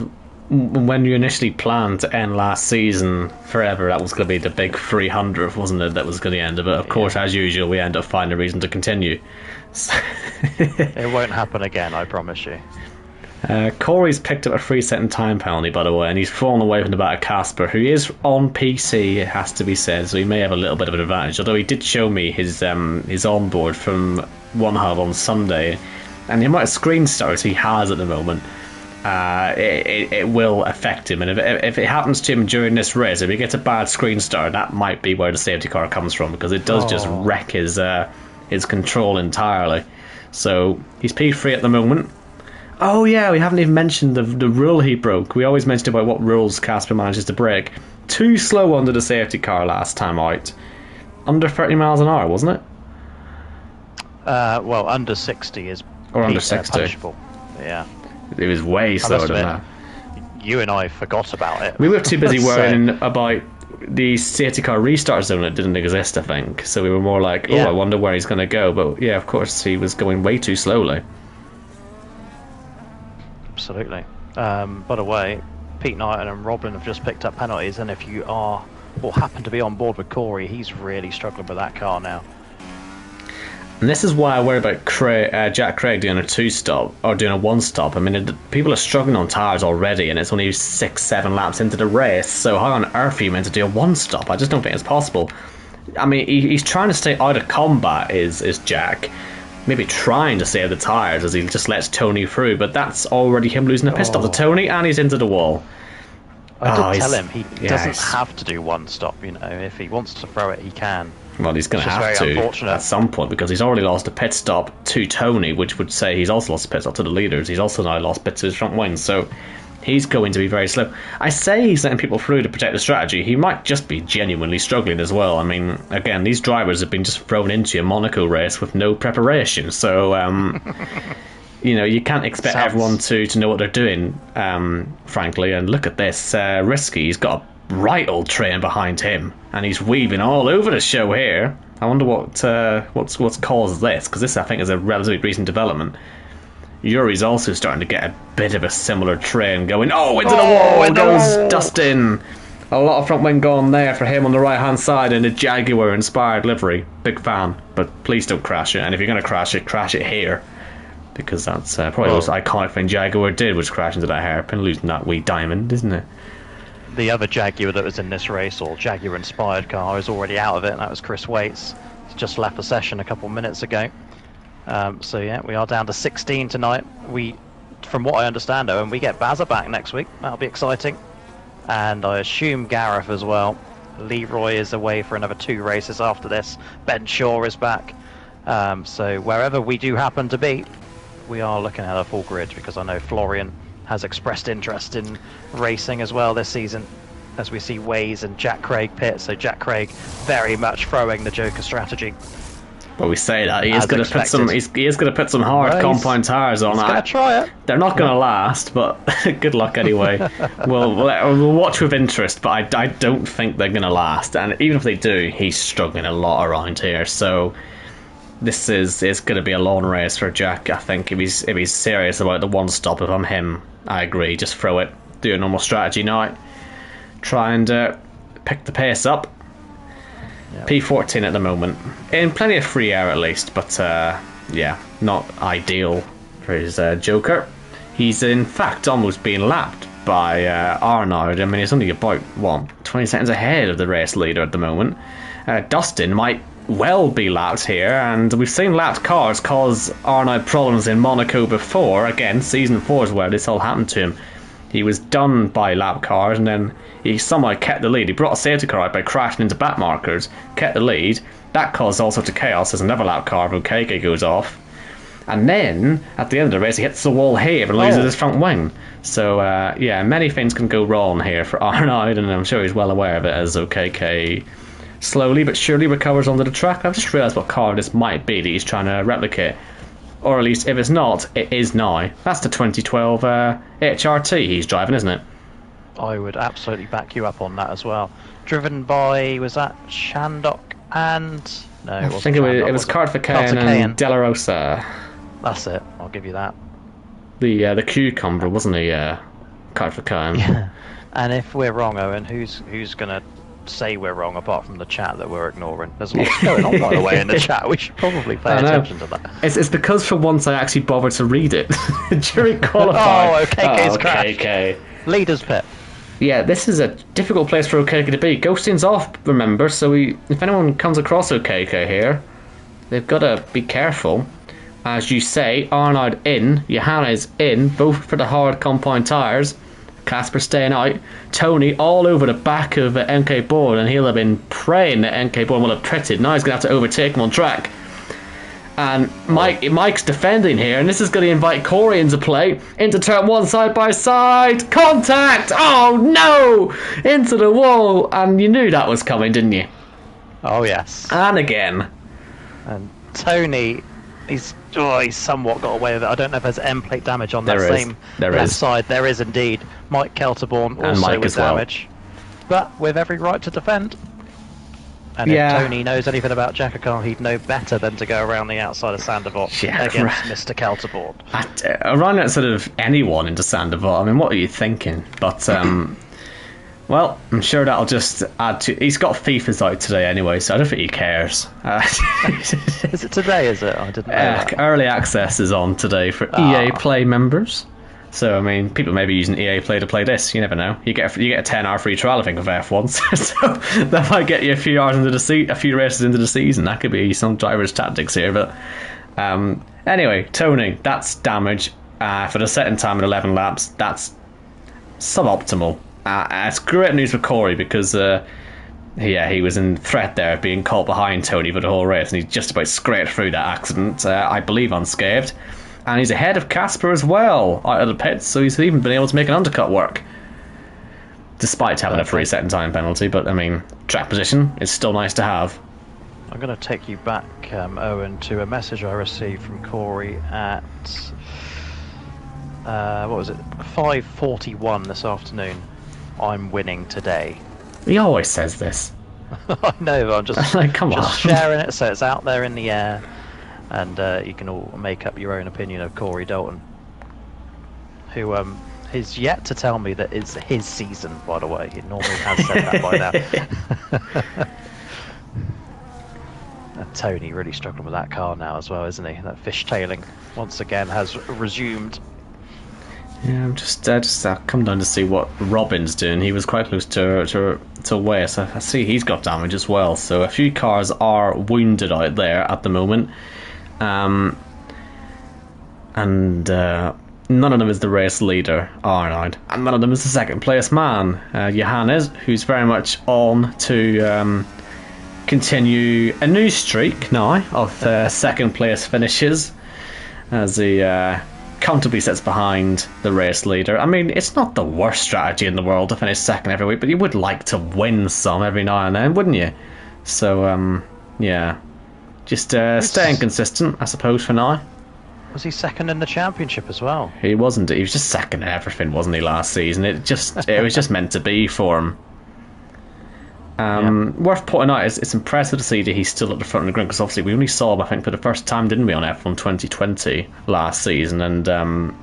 when you initially planned to end last season forever, that was going to be the big 300th, wasn't it? That was going to end it. But of course, as usual, we end up finding a reason to continue. It won't happen again, I promise you. Corey's picked up a 3-second time penalty, by the way, and he's fallen away from the back of Casper, who is on PC, it has to be said, so he may have a little bit of an advantage, although he did show me his onboard from One Hub on Sunday, and the amount of screen starts he has at the moment, it will affect him, and if it happens to him during this race, if he gets a bad screen start, that might be where the safety car comes from, because it does just wreck his control entirely. So he's P3 at the moment. Oh yeah, we haven't even mentioned the rule he broke. We always mentioned about what rules Casper manages to break. Too slow under the safety car last time out. Under 30 miles an hour, wasn't it? Well, under 60 is under 60. Punishable. Yeah. It was way slower than that. You and I forgot about it. We were too busy worrying about the safety car restart zone that didn't exist, I think. So we were more like, I wonder where he's going to go. But yeah, of course, he was going way too slowly. Absolutely. By the way, Pete Knighton and Robin have just picked up penalties, and if you are or happen to be on board with Corey, he's really struggling with that car now. And this is why I worry about Jack Craig doing a 2-stop or doing a 1-stop. I mean, people are struggling on tyres already, and it's only 6-7 laps into the race. So how on earth are you meant to do a 1-stop? I just don't think it's possible. I mean, he's trying to stay out of combat, is Jack. Maybe trying to save the tyres as he just lets Tony through, but that's already him losing a pit stop to Tony, and he's into the wall. I did tell him he doesn't have to do 1-stop. You know, if he wants to throw it, he can. Well, he's going to have to at some point, because he's already lost a pit stop to Tony, which would say he's also lost a pit stop to the leaders. He's also now lost bits of his front wing, so he's going to be very slow. I say he's letting people through to protect the strategy. He might just be genuinely struggling as well. I mean, again, these drivers have been just thrown into a Monaco race with no preparation, so you know, you can't expect everyone to know what they're doing, frankly. And look at this, Risky, he's got a right old train behind him, and he's weaving all over the show here. I wonder what's caused this, because this, I think, is a relatively recent development. Yuri's also starting to get a bit of a similar train going. Oh, into the wall goes Dustin. A lot of front wing gone there for him on the right hand side in a Jaguar inspired livery. Big fan, but please don't crash it. And if you're going to crash it here, because that's probably the most iconic thing Jaguar did, was crash into that hairpin, losing that wee diamond, isn't it? The other Jaguar that was in this race, or Jaguar inspired car, is already out of it, and that was Chris Waits. He's just left the session a couple minutes ago. So yeah, we are down to 16 tonight. From what I understand, Owen, we get Bazza back next week. That'll be exciting. And I assume Gareth as well. Leroy is away for another 2 races after this. Ben Shaw is back. So wherever we do happen to be, we are looking at a full grid, because I know Florian has expressed interest in racing as well this season, as we see Waze and Jack Craig pit. So Jack Craig very much throwing the Joker strategy. Well, we say that he is going to put some. He is going to put some hard compound tires on. He's going to try it. They're not going to last, but good luck anyway. we'll watch with interest, but I don't think they're going to last. And even if they do, he's struggling a lot around here. So this is going to be a long race for Jack. I think if he's serious about the 1-stop, if I'm him, I agree. Just throw it. Do a normal strategy now. Try and pick the pace up. Yep. P14 at the moment, in plenty of free air at least, but yeah, not ideal for his Joker. He's in fact almost being lapped by Arnaud. I mean, he's only about 20 seconds ahead of the race leader at the moment. Dustin might well be lapped here, and we've seen lapped cars cause Arnaud problems in Monaco before. Again, season 4 is where this all happened to him. He was done by lap cars, and then he somehow kept the lead. He brought a safety car out by crashing into back markers, kept the lead. That caused all sorts of chaos as another lap car from KK goes off. And then, at the end of the race, he hits the wall here and loses his front wing. So, yeah, many things can go wrong here for Arnaud, and I'm sure he's well aware of it, as OKK slowly but surely recovers onto the track. I've just realised what car this might be that he's trying to replicate. Or at least, if it's not, it is now. That's the 2012 HRT he's driving, isn't it? I would absolutely back you up on that as well. Driven by, was that Shandok and... No, I think it was Carthacayan and De La Rosa. That's it, I'll give you that. The cucumber, wasn't he? Carthacayan. Yeah. And if we're wrong, Owen, who's going to say we're wrong apart from the chat that we're ignoring? There's lots going on, by the way, in the chat. We should probably pay attention to that. It's because for once I actually bothered to read it during qualifying. Oh, OKK's crash. Leaders pit. Yeah, this is a difficult place for OKK to be. Ghosting's off, remember, so if anyone comes across OKK here, they've got to be careful. As you say, Arnaud in, Johannes in, both for the hard compound tyres. Casper staying out. Tony all over the back of MK Board, and he'll have been praying that MK Board will have pitted. Now he's going to have to overtake him on track. And Mike's defending here, and this is going to invite Corey into play. Into turn 1, side by side. Contact! Oh no! Into the wall. And you knew that was coming, didn't you? Oh yes. And again. And Tony, he's somewhat got away with it. I don't know if there's end plate damage on that same left side. There is indeed. Mike Kelterborn also with damage. But with every right to defend. And if Tony knows anything about Jackocar, he'd know better than to go around the outside of Sandoval against Mr. Kelterboard. Around that sort of anyone into Sandoval, I mean, what are you thinking? But, well, I'm sure that'll just add to... He's got FIFA's out today anyway, so I don't think he cares. Is it today, is it? I didn't know that. Early access is on today for EA Play members. So, I mean, people may be using EA Play to play this. You never know. You get a 10-hour free trial, I think, of F1. So that might get you a few hours into a few races into the season. That could be some driver's tactics here. But anyway, Tony, that's damage for the second time in 11 laps. That's suboptimal. It's great news for Corey because, he was in threat there of being caught behind Tony for the whole race, and he just about scraped through that accident, I believe, unscathed. And he's ahead of Casper as well out of the pits, so he's even been able to make an undercut work. Despite having a free second time penalty, but I mean, track position is still nice to have. I'm going to take you back, Owen, to a message I received from Corey at, what was it, 5:41 this afternoon. I'm winning today. He always says this. I know, but I'm just, Come on. sharing it so it's out there in the air. And you can all make up your own opinion of Corey Dalton, who is yet to tell me that it's his season, by the way. He normally has said that by now. And Tony really struggling with that car now as well, isn't he? That fishtailing once again has resumed. Yeah, I'm just come down to see what Robin's doing. He was quite close to Wes. I see he's got damage as well. So a few cars are wounded out there at the moment. And none of them is the race leader, Arnold, and none of them is the second place man, Johannes, who's very much on to continue a new streak now of second place finishes as he comfortably sits behind the race leader. I mean, it's not the worst strategy in the world to finish second every week, but you would like to win some every now and then, wouldn't you? So yeah. Just staying consistent, I suppose, for now. Was he second in the championship as well? He wasn't. He was just second in everything, wasn't he, last season? It was just meant to be for him. Worth pointing out, it's impressive to see that he's still at the front of the grid, because obviously we only saw him, I think, for the first time, didn't we, on F1 2020 last season, and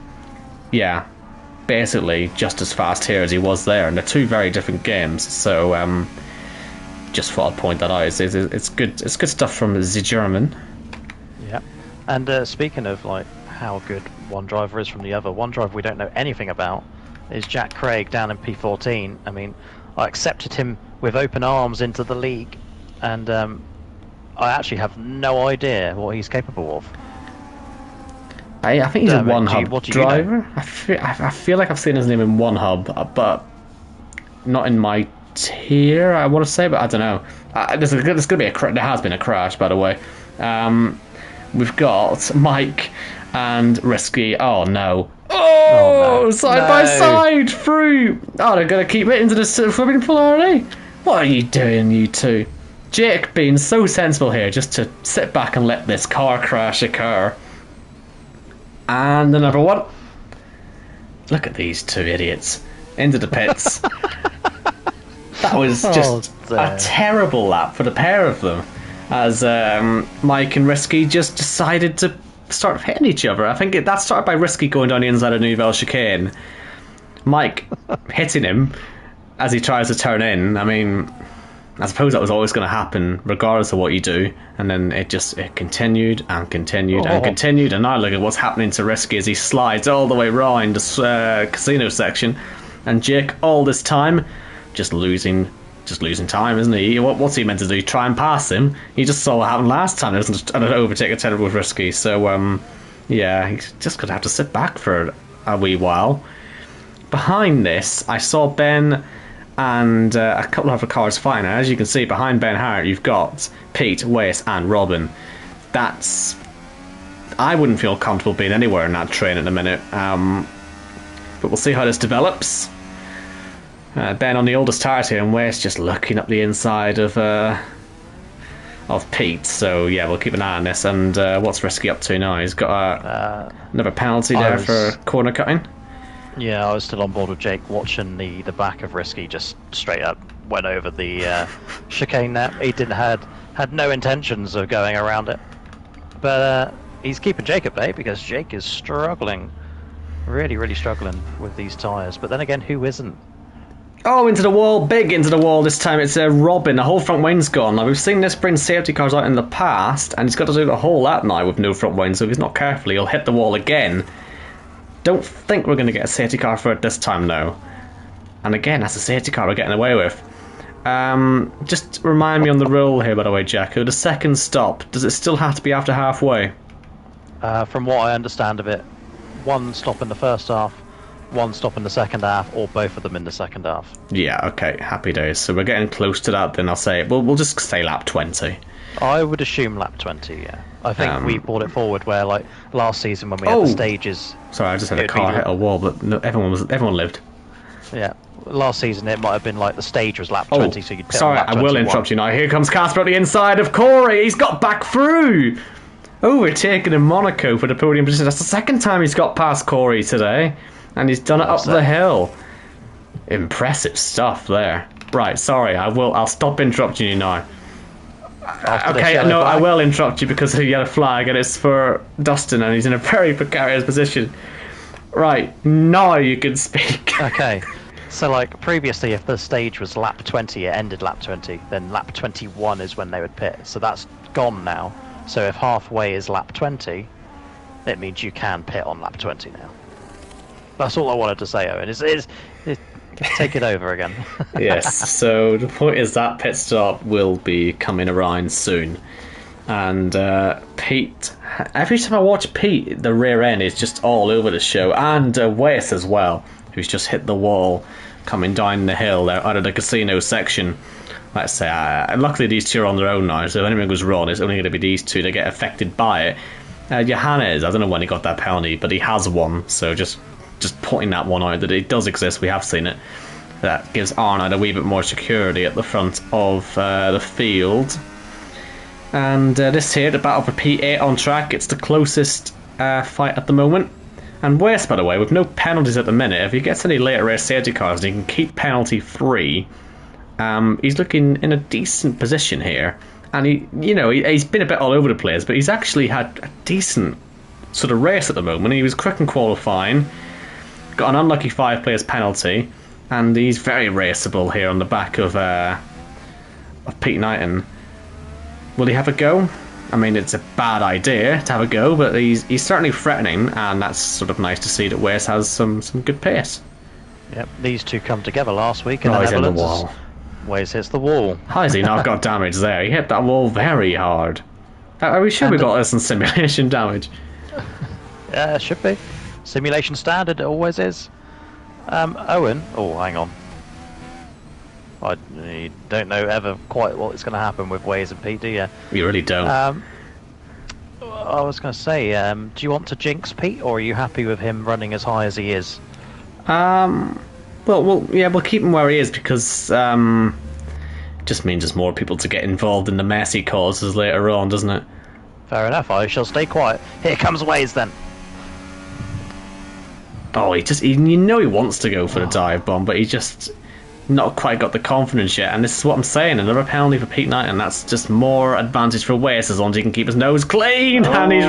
basically just as fast here as he was there, and they're two very different games, so just thought I'd point that out. It's good stuff from the German. Yeah, and speaking of like how good one driver is from the other, one driver we don't know anything about is Jack Craig down in P14. I mean, I accepted him with open arms into the league, and I actually have no idea what he's capable of. I think he's a one hub driver. You know? I feel like I've seen his name in one hub, but not in my tier, I want to say, but I don't know. There's going to be there has been a crash, by the way. We've got Mike and Risky. Oh no! No. Side by side through. Oh, they're going to keep it into the swimming pool already. What are you doing, you two? Jake being so sensible here, just to sit back and let this car crash occur. And another one. Look at these two idiots into the pits. That was just a terrible lap for the pair of them, as Mike and Risky just decided to start hitting each other. I think that started by Risky going down the inside of Nouvelle Chicane, Mike hitting him as he tries to turn in. I mean, I suppose that was always going to happen regardless of what you do, and then it continued and continued and continued, and now look at what's happening to Risky as he slides all the way round the casino section, and Jake all this time just losing time, isn't he? What's he meant to do? Try and pass him? He just saw what happened last time. It was an overtake attempt with Risky. So he's just gonna have to sit back for a wee while. Behind this, I saw Ben and a couple of other cars fighting. As you can see, behind Ben Hart, you've got Pete, Wes, and Robin. I wouldn't feel comfortable being anywhere in that train at the minute. But we'll see how this develops. Ben on the oldest tires here, and Wes just looking up the inside of Pete. So yeah, we'll keep an eye on this. And what's Risky up to now? He's got another penalty there for corner cutting. Yeah, I was still on board with Jake, watching the back of Risky just straight up went over the chicane net. He didn't had no intentions of going around it, but he's keeping Jake at bay because Jake is struggling, really struggling with these tyres. But then again, who isn't? Oh, into the wall, big into the wall this time. It's Robin, the whole front wing's gone. Now, we've seen this bring safety cars out in the past, and he's got to do the whole lap now with no front wing, so if he's not careful, he'll hit the wall again. Don't think we're going to get a safety car for it this time, though. And again, that's a safety car we're getting away with. Just remind me on the rule here, by the way, Jacko. The second stop, does it still have to be after halfway? From what I understand of it, one stop in the first half, one stop in the second half, or both of them in the second half. Yeah, okay, happy days. So we're getting close to that, then I'll say, we'll just say lap 20. I would assume lap 20, yeah. I think we brought it forward where, like, last season when we had the stages... Sorry, I just had a car hit a wall, but no, everyone lived. Yeah. Last season it might have been like the stage was lap 20, so you'd pit sorry, on lap I will 21. interrupt you now. Here comes Casper at the inside of Corey. He's got back through. Overtaken in Monaco for the podium position. That's the second time he's got past Corey today, and he's done it up the hill. Impressive stuff there. Right, sorry, I'll stop interrupting you now. Okay, no, I will interrupt you because he had a flag, and it's for Dustin, and he's in a very precarious position. Right, now you can speak. Okay. So, like, previously, if the stage was lap 20, it ended lap 20, then lap 21 is when they would pit. So that's gone now. So if halfway is lap 20, it means you can pit on lap 20 now. That's all I wanted to say, Owen. Take it over again. Yes, so the point is that pit stop will be coming around soon. And Pete, every time I watch Pete, the rear end is just all over the show. And Wes as well, who's just hit the wall coming down the hill there out of the casino section. Let's say, luckily these two are on their own now, so if anything goes wrong, it's only going to be these two that get affected by it. Johannes, I don't know when he got that penalty, but he has one, so just pointing that one out, that it does exist, we have seen it. That gives Arnold a wee bit more security at the front of the field. And this here, the battle for P8 on track, it's the closest fight at the moment. And West, by the way, with no penalties at the minute, if he gets any later race safety cars and he can keep penalty free, he's looking in a decent position here. And he's been a bit all over the place, but he's actually had a decent sort of race at the moment. He was quick in qualifying, got an unlucky 5-place penalty, and he's very raceable here on the back of Pete Knighton. Will he have a go? I mean, it's a bad idea to have a go, but he's certainly threatening, and that's sort of nice to see that Wes has some good pace. Yep, these two come together last week in the the Netherlands. He's in the wall. Wes hits the wall. How has he not got damage there? He hit that wall very hard. Are we sure we got some simulation damage? Yeah, it should be. Simulation standard, it always is. Owen, oh, hang on. I don't know ever quite what's going to happen with Waze and Pete, do you? You really don't. I was going to say, do you want to jinx Pete, or are you happy with him running as high as he is? We'll keep him where he is because it just means there's more people to get involved in the messy causes later on, doesn't it? Fair enough, I shall stay quiet. Here comes Waze then. Oh, he wants to go for the dive bomb, but he just not quite got the confidence yet. And this is what I'm saying, another penalty for Pete Knight, and that's just more advantage for Wes as long as he can keep his nose clean. And he's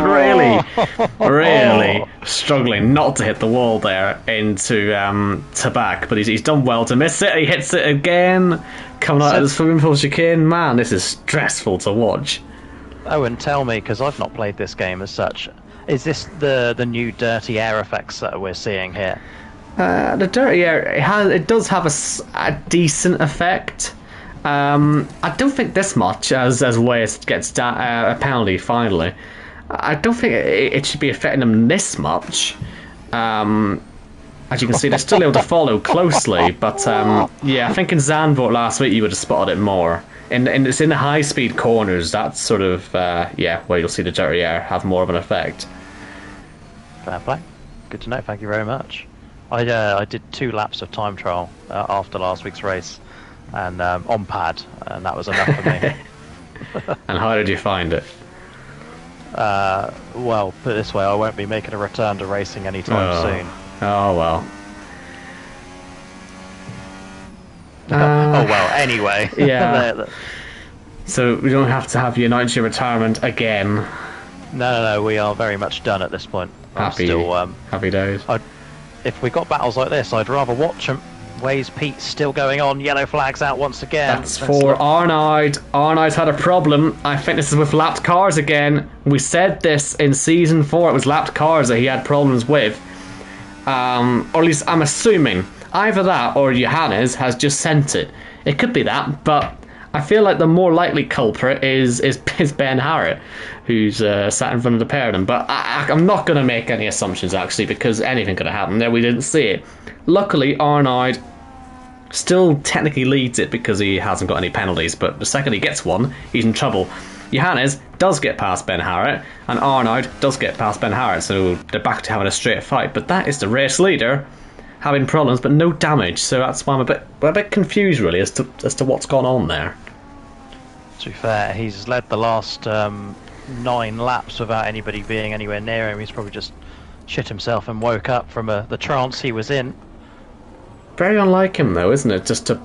really struggling not to hit the wall there into back, but he's done well to miss it. He hits it again, coming out of the swimming pool chicane. Man, this is stressful to watch. Owen, tell me, because I've not played this game as such, is this the new dirty air effects that we're seeing here? The dirty air, it does have a decent effect. I don't think this much as West gets a penalty finally. I don't think it should be affecting them this much. As you can see, they're still able to follow closely, but I think in Zandvoort last week you would have spotted it more. And it's in the high-speed corners, that's sort of where you'll see the dirty air have more of an effect. Fair play. Good to know, thank you very much. I did 2 laps of time trial after last week's race, and on pad, and that was enough for me. And how did you find it? Well, put it this way, I won't be making a return to racing anytime soon. Oh well. Oh well. Anyway. Yeah. So we don't have to have your 90 retirement again. No. We are very much done at this point. Happy days. If we got battles like this, I'd rather watch them. Ways Pete still going on. Yellow flags out once again. That's for Arnold. Arnold's had a problem. I think this is with lapped cars again. We said this in season 4. It was lapped cars that he had problems with. Or at least I'm assuming either that or Johannes has just sent it. It could be that, but I feel like the more likely culprit is Ben Harrett, who's sat in front of the pair of them. But I'm not going to make any assumptions, actually, because anything could have happened there. We didn't see it. Luckily, Arnold still technically leads it because he hasn't got any penalties, but the second he gets one, he's in trouble. Johannes does get past Ben Harrett, and Arnold does get past Ben Harrett, so they're back to having a straight fight. But that is the race leader having problems, but no damage, so that's why I'm a bit confused, really, as to what's gone on there. To be fair, he's led the last 9 laps without anybody being anywhere near him. He's probably just shit himself and woke up from the trance he was in. Very unlike him, though, isn't it? Just to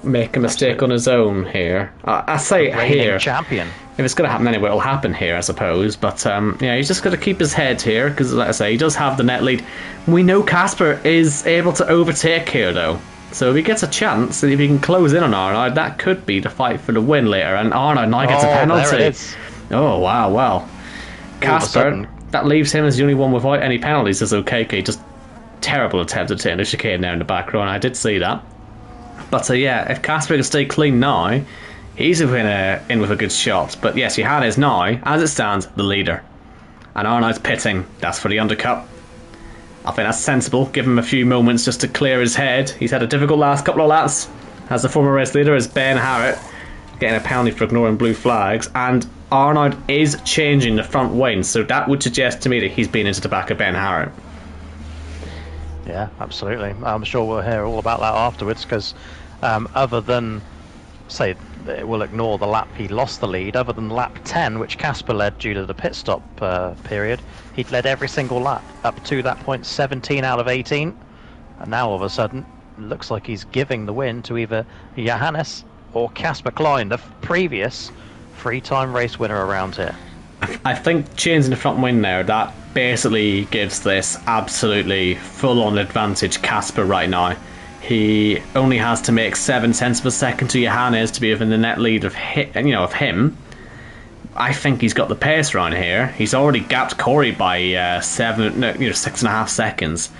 make a mistake on his own here. I say here. Champion. If it's going to happen anyway, it'll happen here, I suppose. But he's just got to keep his head here because, like I say, he does have the net lead. We know Casper is able to overtake here, though. So if he gets a chance, if he can close in on Arnold, that could be the fight for the win later. And Arnold now gets a penalty. There it is. Oh, wow, well. Casper, that leaves him as the only one without any penalties. As okay, just terrible attempt at taking the chicane there in the back row, and I did see that. But if Casper can stay clean now, he's in with a good shot. But yes, Johannes now, as it stands, the leader. And Arnold's pitting. That's for the undercut. I think that's sensible. Give him a few moments just to clear his head. He's had a difficult last couple of laps. As the former race leader is Ben Harrett, getting a penalty for ignoring blue flags. And Arnold is changing the front wing, so that would suggest to me that he's been into the back of Ben Harrett. Yeah, absolutely. I'm sure we'll hear all about that afterwards, because other than, say, we'll ignore the lap he lost the lead, other than lap 10, which Casper led due to the pit stop period, he'd led every single lap up to that point, 17 out of 18. And now all of a sudden, looks like he's giving the win to either Johannes or Casper Klein, the previous 3-time race winner around here. I think changing the front wing there, that basically gives this absolutely full-on advantage Casper right now. He only has to make 7 tenths of a second to Johannes to be within the net lead of him. I think he's got the pace around here. He's already gapped Corey by 6.5 seconds.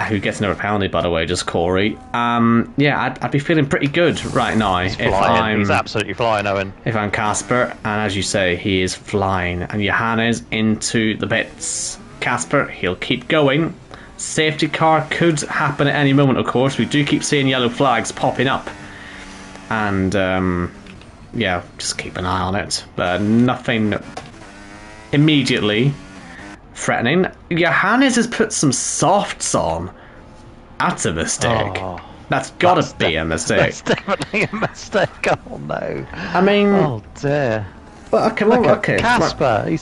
Who gets another penalty, by the way, just Corey. I'd be feeling pretty good right now. He's absolutely flying, Owen. If I'm Casper, and as you say, he is flying. And Johannes into the pits. Casper, he'll keep going. Safety car could happen at any moment, of course. We do keep seeing yellow flags popping up. And, just keep an eye on it. Nothing immediately threatening. Johannes has put some softs on. That's a mistake. That's gotta be a mistake. That's definitely a mistake. Oh no. I mean, oh dear. Well, okay. Casper, he's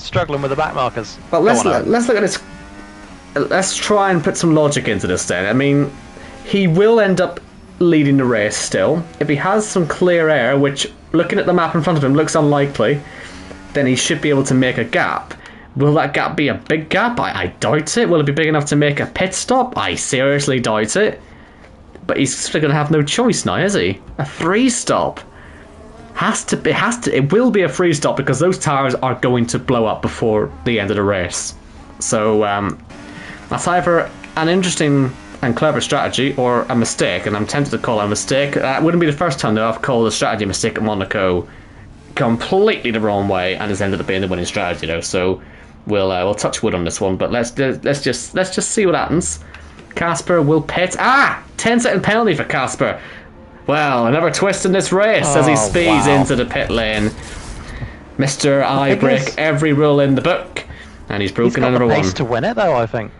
struggling with the back markers. But let's look at this. Let's try and put some logic into this then. I mean, he will end up leading the race still. If he has some clear air, which, looking at the map in front of him, looks unlikely, then he should be able to make a gap. Will that gap be a big gap? I doubt it. Will it be big enough to make a pit stop? I seriously doubt it. But he's still going to have no choice now, is he? A free stop. It will be a free stop because those tires are going to blow up before the end of the race. So, that's either an interesting and clever strategy or a mistake, and I'm tempted to call it a mistake. That wouldn't be the first time that I've called a strategy mistake at Monaco completely the wrong way, and has ended up being the winning strategy, though. So we'll touch wood on this one, but let's just see what happens. Casper will pit. 10-second penalty for Casper. Well, another twist in this race as he speeds into the pit lane. Mr. I break every rule in the book, and he's broken another one. He's got the pace to win it, though, I think.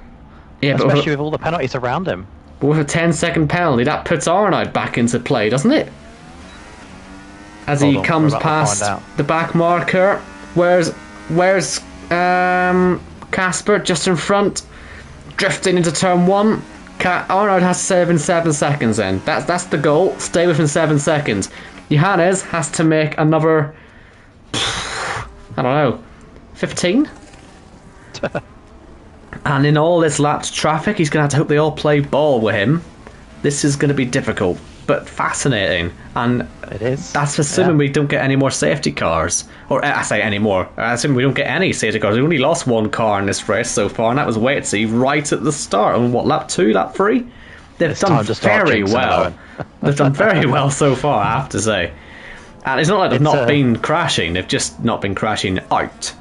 Yeah, especially with all the penalties around him. But with a 10-second penalty, that puts Arnold back into play, doesn't it? As he comes past the back marker. Where's Casper? Just in front, drifting into turn 1. Arnold has to stay within 7 seconds then. That's the goal. Stay within 7 seconds. Johannes has to make another... I don't know. 15? And in all this lapped traffic, he's going to have to hope they all play ball with him. This is going to be difficult, but fascinating. And it is. That's assuming we don't get any more safety cars. Or, I say any more. I assume we don't get any safety cars. We only lost one car in this race so far, and that was Waitsy right at the start. On what, lap 2, lap 3? They've done very well. They've done very well so far, I have to say. And it's not like they've not been crashing. They've just not been crashing out.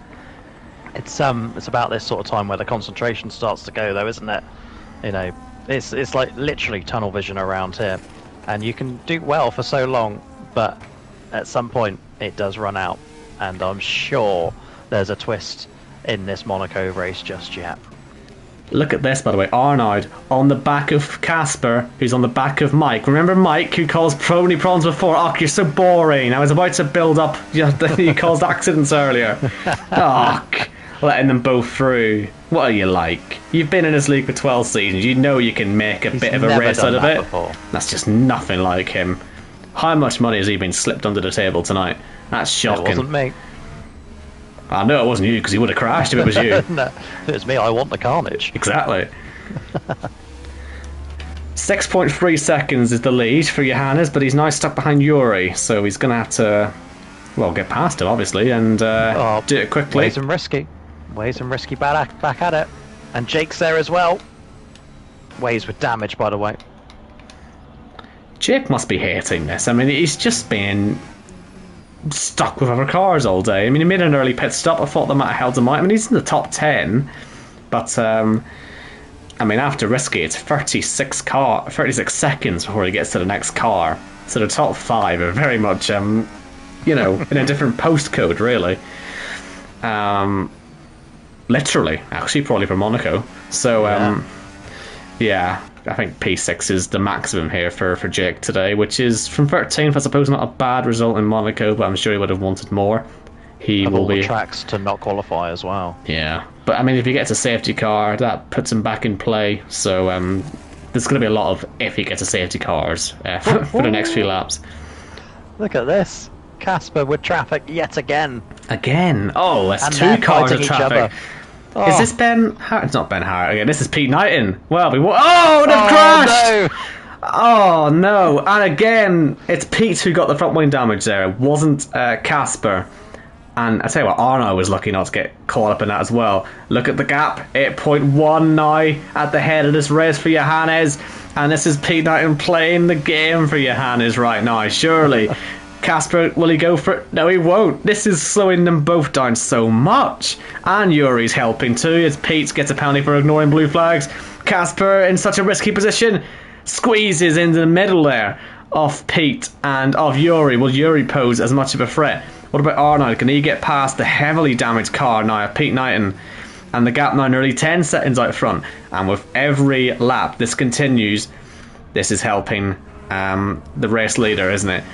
It's about this sort of time where the concentration starts to go, though, isn't it? You know, it's like literally tunnel vision around here, and you can do well for so long, but at some point it does run out, and I'm sure there's a twist in this Monaco race just yet. Look at this, by the way. Arnaud on the back of Casper, who's on the back of Mike. Remember Mike, who caused so many problems before? Oh, you're so boring. I was about to build up. You caused accidents earlier. Oh, letting them both through. What are you like? You've been in this league for 12 seasons. You know you can make a bit of a race out of it. Before. That's just nothing like him. How much money has he been slipped under the table tonight? That's shocking. It wasn't me. I know it wasn't you, because he would have crashed if it was you. No, if it was me, I want the carnage. Exactly. 6.3 seconds is the lead for Johannes, but he's now stuck behind Yuri, so he's going to have to, well, get past him, obviously, and do it quickly. Ways and risky back at it. And Jake's there as well. Ways with damage, by the way. Jake must be hating this. I mean, he's just been stuck with other cars all day. I mean, he made an early pit stop. I thought that might have held him out. I mean, he's in the top 10, but I mean, after risky, it's 36 seconds before he gets to the next car. So the top 5 are very much, you know, in a different postcode, really. Literally, actually, probably for Monaco. So, yeah, I think P6 is the maximum here for Jake today, which is from 13th, I suppose, not a bad result in Monaco, but I'm sure he would have wanted more. He will be tracks to not qualify as well. Yeah, but I mean, if he gets a safety car, that puts him back in play. So there's going to be a lot of if he gets a safety cars for the next few laps. Look at this. Casper with traffic yet again. Again? Oh, that's 2 cars of traffic. Oh. Is this Ben Hart? It's not Ben Hart again. This is Pete Knighton. Well, they've crashed! No. Oh, no. And again, it's Pete who got the front wing damage there. It wasn't Casper. And I tell you what, Arno was lucky not to get caught up in that as well. Look at the gap. 8.1 now at the head of this race for Johannes. And this is Pete Knighton playing the game for Johannes right now, surely. Casper, will he go for it? No, he won't. This is slowing them both down so much. And Yuri's helping too, as Pete gets a penalty for ignoring blue flags. Casper, in such a risky position, squeezes into the middle there of Pete and of Yuri. Will Yuri pose as much of a threat? What about Arnold? Can he get past the heavily damaged car now of Pete Knighton? And the gap now nearly 10 seconds out front. And with every lap this continues, this is helping the race leader, isn't it?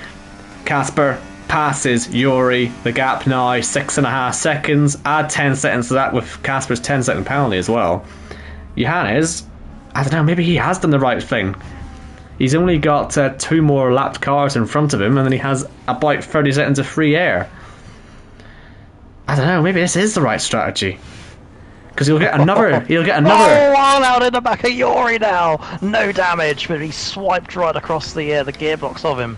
Casper passes Yuri. The gap now 6.5 seconds. Add 10 seconds to that with Casper's 10-second penalty as well. Johannes, I don't know, maybe he has done the right thing. He's only got 2 more lapped cars in front of him, and then he has about 30 seconds of free air. I don't know, maybe this is the right strategy. Because he'll get another. Oh, out in the back of Yuri now. No damage, but he swiped right across the gearbox of him.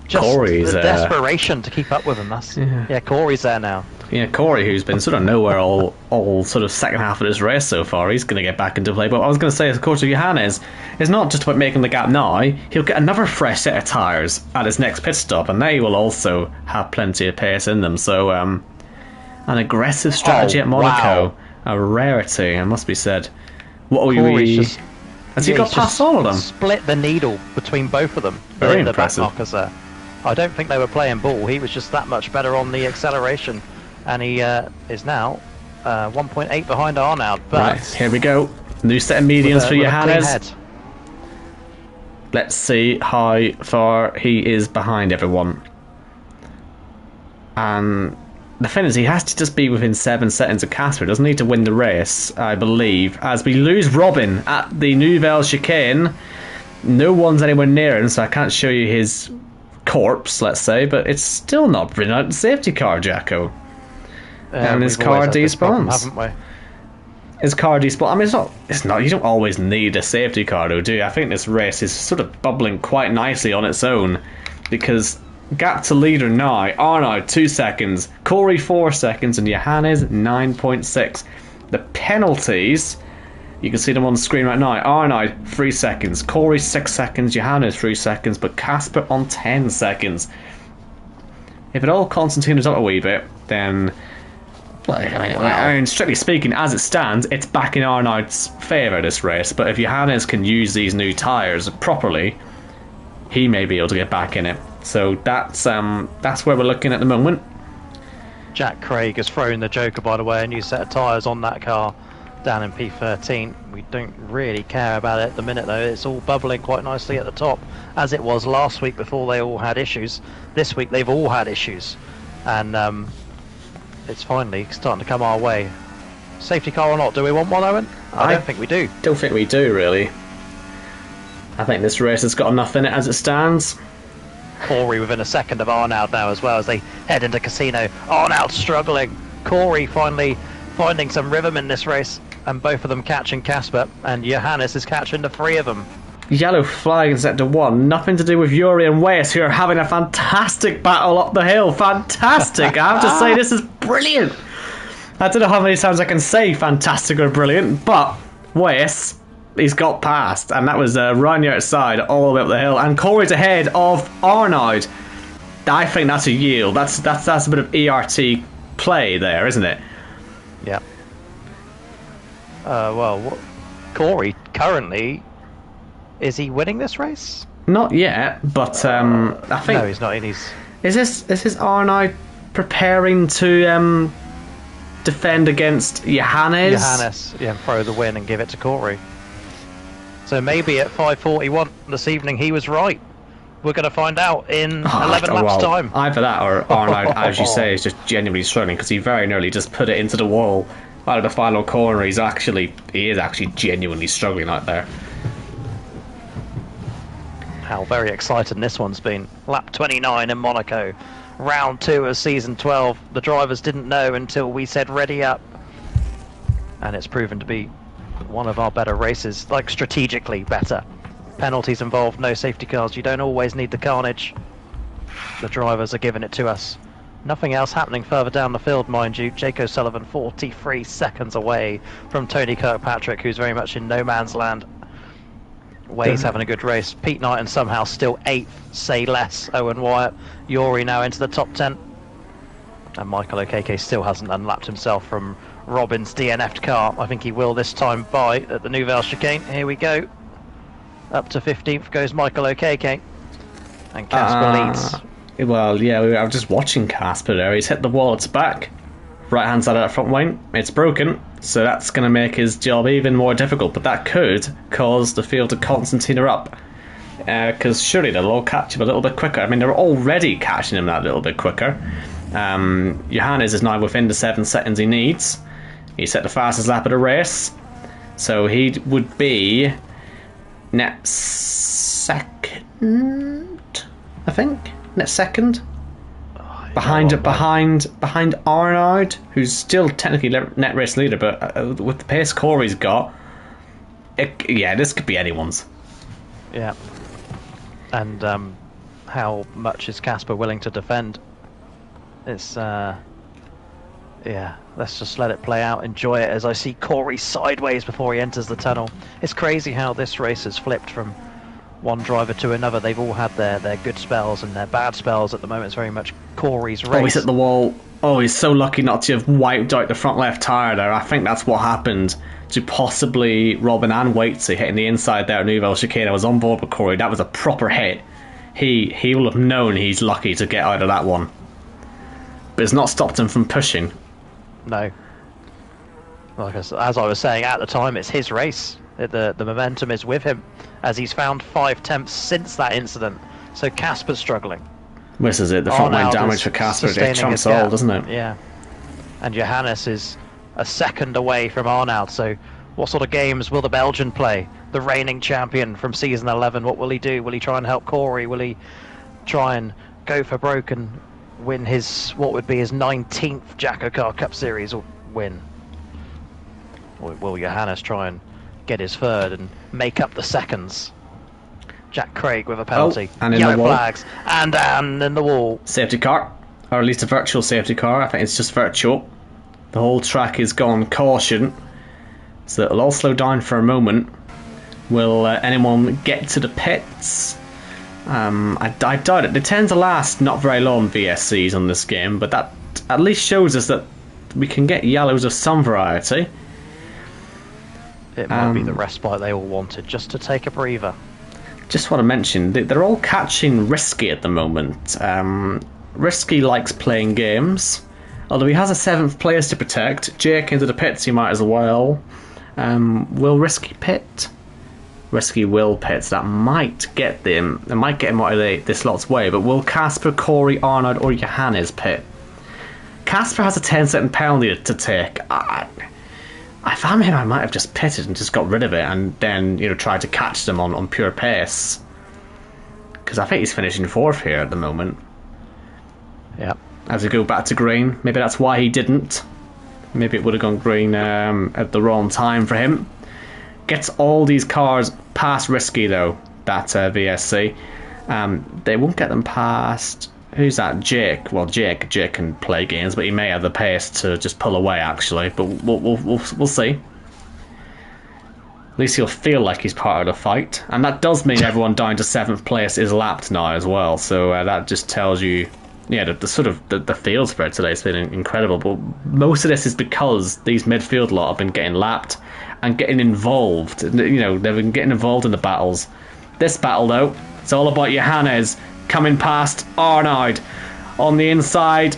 Just Corey's the desperation to keep up with him. That's Corey's there now. Yeah, Corey, who's been sort of nowhere all sort of second half of this race so far, he's going to get back into play. But what I was going to say, of course, with Johannes, it's not just about making the gap now. He'll get another fresh set of tyres at his next pit stop, and they will also have plenty of pace in them. So, an aggressive strategy at Monaco, wow. A rarity, it must be said. What are we? Has he got past all of them? Split the needle between both of them. Very the impressive. Back markers there. I don't think they were playing ball. He was just that much better on the acceleration, and he is now 1.8 behind Arnaud. But right, here we go. New set of mediums for Johannes. Let's see how far he is behind everyone. And the thing is, he has to just be within 7 seconds of Casper. He doesn't need to win the race, I believe. As we lose Robin at the Nouvelle Chicane. No one's anywhere near him, so I can't show you his corpse, let's say, but it's still not brilliant safety car, Jacko. And his car despawns. Haven't we? His car despawns. I mean, it's not. You don't always need a safety car, though, do you? I think this race is sort of bubbling quite nicely on its own, because gap to leader now, Arnaud 2 seconds, Corey 4 seconds, and Johannes 9.6. The penalties, you can see them on the screen right now. Arnaud 3 seconds, Corey 6 seconds, Johannes 3 seconds, but Casper on 10 seconds. If it all continues up a wee bit, then, well, I mean, strictly speaking, as it stands, it's back in Arnaud's favour, this race. But if Johannes can use these new tyres properly, he may be able to get back in it. So that's where we're looking at the moment. Jack Craig has thrown the Joker, by the way, a new set of tyres on that car down in P13. We don't really care about it at the minute, though. It's all bubbling quite nicely at the top, as it was last week before they all had issues. This week they've all had issues, and it's finally starting to come our way. Safety car or not, do we want one, Owen? I don't think we do. Don't think we do, really. I think this race has got enough in it as it stands. Corey within a second of Arnaud now as well as they head into Casino. Arnaud struggling. Corey finally finding some rhythm in this race, and both of them catching Casper, and Johannes is catching the 3 of them. Yellow flag in sector 1. Nothing to do with Yuri and Wes, who are having a fantastic battle up the hill. Fantastic. I have to say, this is brilliant. I don't know how many times I can say fantastic or brilliant, but Wes, he's got past, and that was right near outside all the way up the hill, and Corey's ahead of Arnaud. I think that's a yield. That's a bit of ERT play there, isn't it? Yeah. Corey currently, is he winning this race? Not yet, but I think no, he's not. Is this Arnaud preparing to defend against Johannes? Johannes, yeah, throw the win and give it to Corey. So maybe at 5:41 this evening he was right. We're going to find out in 11 laps time. Either that or Arnaud, as you say, is just genuinely struggling, because he very nearly just put it into the wall out of the final corner. He is actually genuinely struggling out there. How very exciting this one's been. Lap 29 in Monaco. Round 2 of season 12. The drivers didn't know until we said ready up. And it's proven to be one of our better races, like strategically better. Penalties involved, no safety cars. You don't always need the carnage. The drivers are giving it to us. Nothing else happening further down the field, mind you. Jake O'Sullivan 43 seconds away from Tony Kirkpatrick, who's very much in no man's land. Way's having a good race. Pete Knighton somehow still 8th, say less. Owen Wyatt, Yuri now into the top 10. And Michael Okeke still hasn't unlapped himself from Robin's DNF'd car. I think he will this time by at the Nouvelle Chicane. Here we go. Up to 15th goes Michael Okeke. And Casper leads. Well, yeah, I was just watching Casper there. He's hit the wall at its back. Right hand side of that front wing. It's broken. So that's going to make his job even more difficult. But that could cause the field to concertina up. Because surely they'll all catch him a little bit quicker. I mean, they're already catching him that little bit quicker. Johannes is now within the 7 seconds he needs. He set the fastest lap of the race. So he would be net second, I think. Net second. Behind Arnaud, who's still technically net race leader, but with the pace Corey's got, this could be anyone's. Yeah. And how much is Casper willing to defend? It's let's just let it play out, enjoy it as I see Corey sideways before he enters the tunnel. It's crazy how this race has flipped from one driver to another. They've all had their good spells and their bad spells. At the moment it's very much Corey's race. Oh, he's at the wall. Oh, he's so lucky not to have wiped out the front left tyre there. I think that's what happened to possibly Robin and Waitsy hitting the inside there at Nouvelle Chicane. I was on board with Corey. That was a proper hit. He will have known he's lucky to get out of that one. But it's not stopped him from pushing. No. Like as I was saying at the time, it's his race. The momentum is with him, as he's found 5 temps since that incident. So Casper's struggling. This is it. The front line damage for Casper, it trumps all, doesn't it? Yeah. and Johannes is a second away from Arnaud. So what sort of games will the Belgian play? The reigning champion from season 11, what will he do? Will he try and help Corey? Will he try and go for broke and win what would be his 19th Jackocar Cup Series win? Or will Johannes try and get his third and make up the seconds? Jack Craig with a penalty. And in Yellow the wall. flags. And in the wall. Safety car. Or at least a virtual safety car. I think it's just virtual. The whole track is gone caution. So it'll all slow down for a moment. Will anyone get to the pits? I doubt it. They tend to last not very long, VSCs on this game, but that at least shows us that we can get yellows of some variety. It might be the respite they all wanted, just to take a breather. Just want to mention, they're all catching Risky at the moment. Risky likes playing games, although he has a 7th place to protect. Jake into the pits, he might as well. Will Risky pit? Risky will pit. That might get them. It might get him out of this lot's way. But will Casper, Corey, Arnaud, or Johannes pit? Casper has a 10-second penalty to take. If I'm him, I might have just pitted and just got rid of it, and then tried to catch them on pure pace. Because I think he's finishing 4th here at the moment. Yeah. As we go back to green, maybe that's why he didn't. Maybe it would have gone green at the wrong time for him. Gets all these cars past Risky though, that VSC. They won't get them past... Who's that? Jake. Well, Jake can play games, but he may have the pace to just pull away actually. But we'll see. At least he'll feel like he's part of the fight, and that does mean everyone down to 7th place is lapped now as well. So that just tells you, the sort of the field spread today has been incredible. But most of this is because these midfield lot have been getting lapped and getting involved. They've been getting involved in the battles. This battle though, it's all about Johannes coming past Arnaud on the inside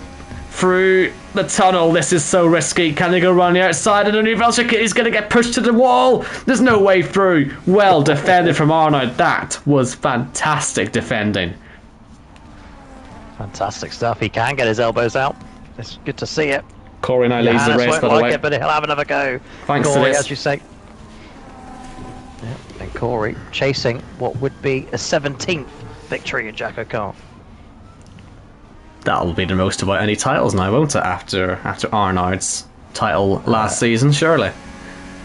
through the tunnel. This is so risky. Can they go around the outside? And Nouvelle Chicane is going to get pushed to the wall. There's no way through. Well defended from Arnaud. That was fantastic defending. Fantastic stuff. He can get his elbows out. It's good to see it. Corey now leads the race, by the way. It, but he'll have another go. Thanks Corey, to this. as you say. Yeah, and Corey chasing what would be a 17th victory in Jackocar. That'll be the most about any titles now, won't it? After Arnaud's title last season, surely.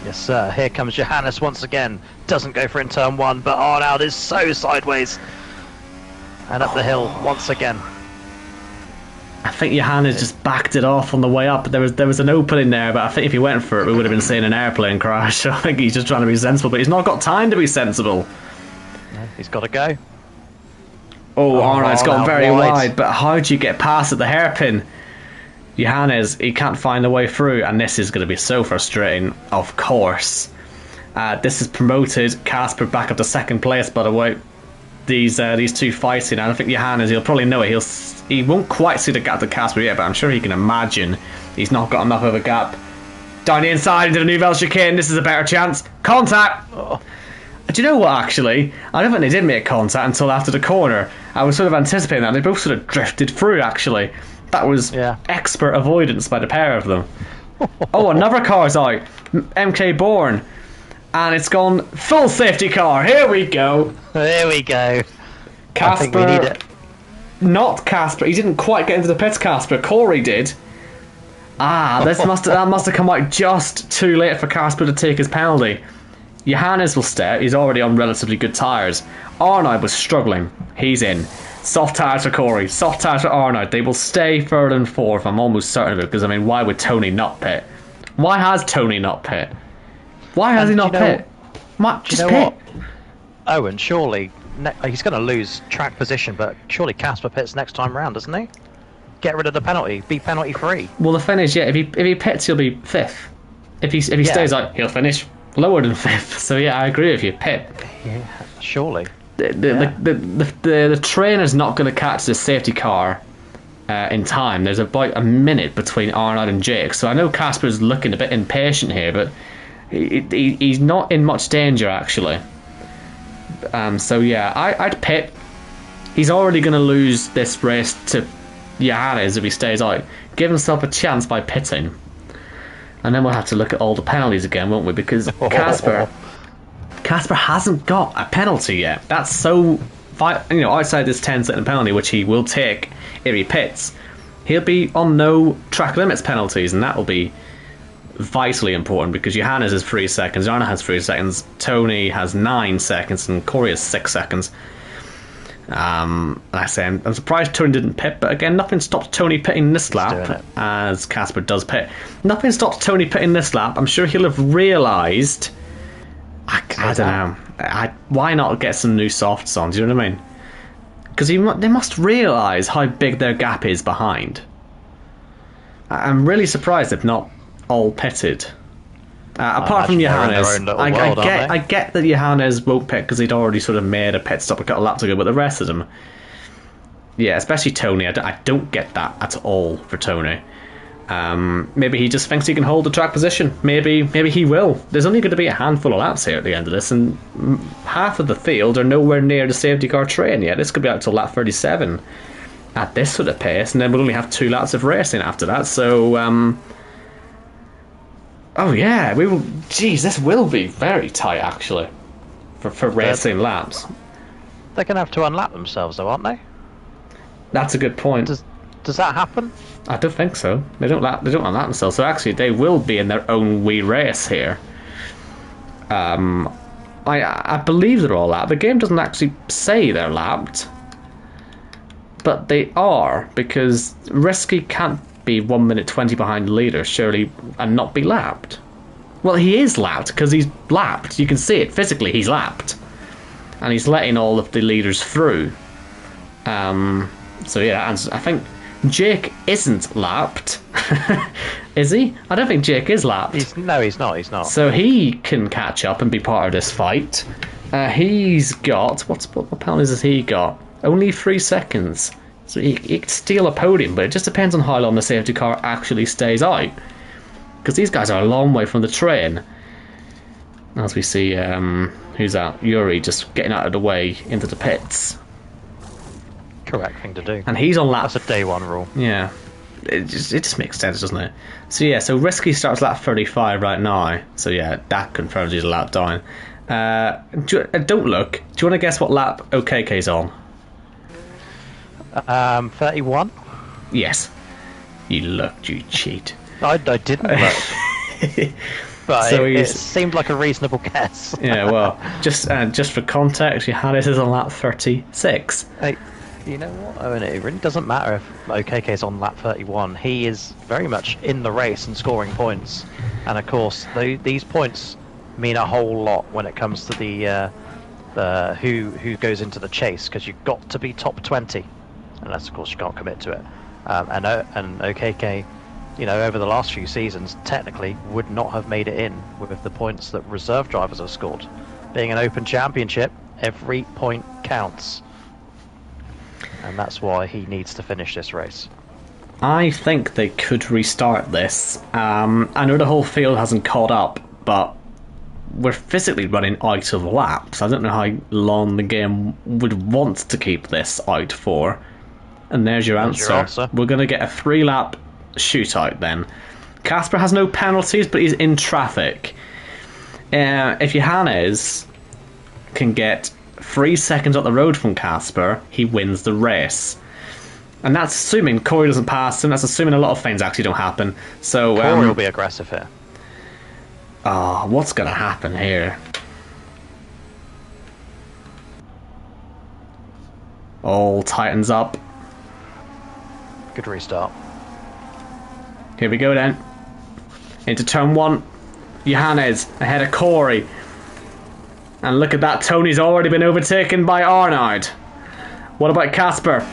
Yes, sir. Here comes Johannes once again. Doesn't go for in turn 1, but Arnaud is so sideways. And up the hill once again. I think Johannes just backed it off on the way up. There was an opening there, but I think if he went for it, we would have been seeing an airplane crash. So I think he's just trying to be sensible, but he's not got time to be sensible. No, he's got to go. Oh, Arnaud's gone very wide, but how do you get past at the hairpin? Johannes, he can't find the way through, and this is going to be so frustrating, of course. This is promoted Casper back up to 2nd place, by the way. These two fighting, and I think Johannes, he'll probably know it. He won't quite see the gap to Casper yet, but I'm sure he can imagine he's not got enough of a gap. Down the inside into the Nouvelle Chicane, this is a better chance. Contact! Oh. Do you know what, actually? I don't think they did make contact until after the corner. I was sort of anticipating that. They both sort of drifted through, actually. That was expert avoidance by the pair of them. Oh, another car's out. MK Bourne. And it's gone full safety car. Here we go. There we go. Casper. I think we need it. Not Casper. He didn't quite get into the pits, Casper. Corey did. That must have come out just too late for Casper to take his penalty. Johannes will stay. He's already on relatively good tyres. Arnaud was struggling. He's in. Soft tyres for Corey. Soft tyres for Arnaud. They will stay 3rd and 4th. I'm almost certain of it, because, why would Tony not pit? Why has Tony not pit? Why has he not pit? Just pit. Owen, surely he's going to lose track position, but surely Casper pits next time round, doesn't he? Get rid of the penalty. Be penalty free. Well, the finish, if he pits, he'll be 5th. If he stays out, he'll finish lower than 5th. So I agree with you. Pit. Yeah, surely. The trainer's not going to catch the safety car in time. There's about a minute between Arnaud and Jake, so I know Casper's looking a bit impatient here, but he's not in much danger actually. I'd pit. He's already going to lose this race to Johannes if he stays out. Give himself a chance by pitting. And then we'll have to look at all the penalties again, won't we? Because Casper hasn't got a penalty yet. That's so... outside this 10-second penalty, which he will take if he pits, he'll be on no track limits penalties, and that will be vitally important because Johannes is 3 seconds, Arna has 3 seconds, Tony has 9 seconds, and Corey has 6 seconds. I'm surprised Tony didn't pit, but again, nothing stops Tony pitting this lap, as Casper does pit. Nothing stops Tony pitting this lap. I'm sure he'll have realised... I don't know. Why not get some new softs on? Do you know what I mean? Because they must realise how big their gap is behind. I'm really surprised they've not all pitted. Apart from Johannes, I get that Johannes won't pit because he'd already sort of made a pit stop a couple laps ago, but the rest of them, yeah, especially Tony, I don't get that at all for Tony. Maybe he just thinks he can hold the track position. Maybe he will. There's only going to be a handful of laps here at the end of this, and half of the field are nowhere near the safety car train yet. This could be out till lap 37 at this sort of pace, and then we'll only have 2 laps of racing after that. So, oh yeah, we will. Geez, this will be very tight actually for racing laps. They're going to have to unlap themselves, though, aren't they? That's a good point. Does that happen? I don't think so. They don't unlap themselves. So actually, they will be in their own wee race here. I believe they're all lapped. The game doesn't actually say they're lapped, but they are, because Risky can't be 1 minute 20 behind the leader, surely, and not be lapped. Well, he is lapped because he's lapped. You can see it physically. He's lapped, and he's letting all of the leaders through. So yeah, and I think Jake isn't lapped. Is he? I don't think Jake is lapped. He's not. So he can catch up and be part of this fight. He's got... What penalties has he got? Only 3 seconds. So he could steal a podium, but it just depends on how long the safety car actually stays out. Because these guys are a long way from the train. As we see, who's that? Yuri just getting out of the way into the pits. Correct thing to do. And he's on lap... That's a day one rule. Yeah. It just makes sense, doesn't it? So yeah, so Risky starts lap 35 right now. So yeah, that confirms he's a lap down. Don't look. Do you want to guess what lap OKK's on? 31? Yes. You looked, you cheat. I didn't look. But so it seemed like a reasonable guess. Yeah, well, just for context, Johannes is on lap 36. Hey, you know what? I mean, it really doesn't matter if OKK's on lap 31. He is very much in the race and scoring points. And of course, these points mean a whole lot when it comes to the who goes into the chase, because you've got to be top 20, unless of course you can't commit to it. And OKK, you know, over the last few seasons, technically would not have made it in with the points that reserve drivers have scored. Being an open championship, every point counts. And that's why he needs to finish this race. I think they could restart this. I know the whole field hasn't caught up, but we're physically running out of laps. I don't know how long the game would want to keep this out for. And there's your answer. We're going to get a 3-lap shootout then. Casper has no penalties, but he's in traffic. If Johannes can get 3 seconds up the road from Casper, he wins the race. And that's assuming Corey doesn't pass him. That's assuming a lot of things actually don't happen. So Corey will be aggressive here. Oh, what's going to happen here? All tightens up. Good restart. Here we go then. Into turn 1. Johannes ahead of Corey. And look at that, Tony's already been overtaken by Arnaud. What about Casper?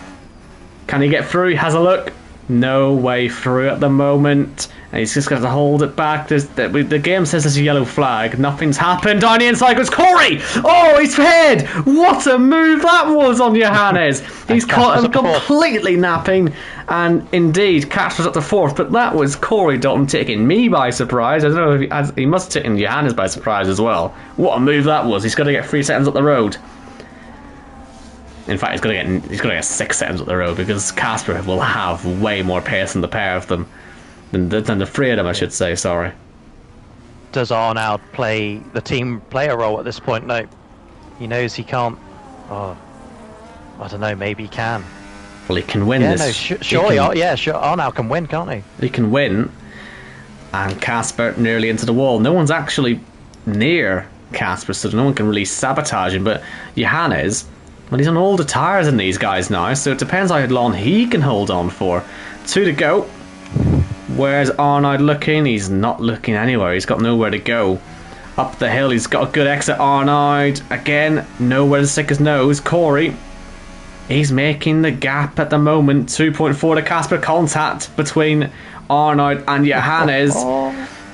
Can he get through? Has a look. No way through at the moment. And he's just got to hold it back. The game says there's a yellow flag. Nothing's happened. Down the inside goes Corey! Oh, he's head! What a move that was on Johannes. He's caught him completely napping. And indeed, Casper's up to 4th. But that was Corey Dalton taking me by surprise. I don't know if he must have taken Johannes by surprise as well. What a move that was. He's got to get 3 seconds up the road. In fact, he's gonna get 6 seconds up the road because Casper will have way more pace than the pair of them, than the three of them, I should say. Sorry. Does Arnaud play the team player role at this point? No, he knows he can't. Oh, I don't know. Maybe he can. Well, he can win this. Surely, Arnaud can win, can't he? He can win, and Casper nearly into the wall. No one's actually near Casper, so no one can really sabotage him. But Johannes, well, he's on older tyres than these guys now, so it depends how long he can hold on for. 2 to go. Where's Arnaud looking? He's not looking anywhere. He's got nowhere to go. Up the hill, he's got a good exit. Arnaud, again, nowhere to stick his nose. Corey, he's making the gap at the moment. 2.4 to Casper. Contact between Arnaud and Johannes.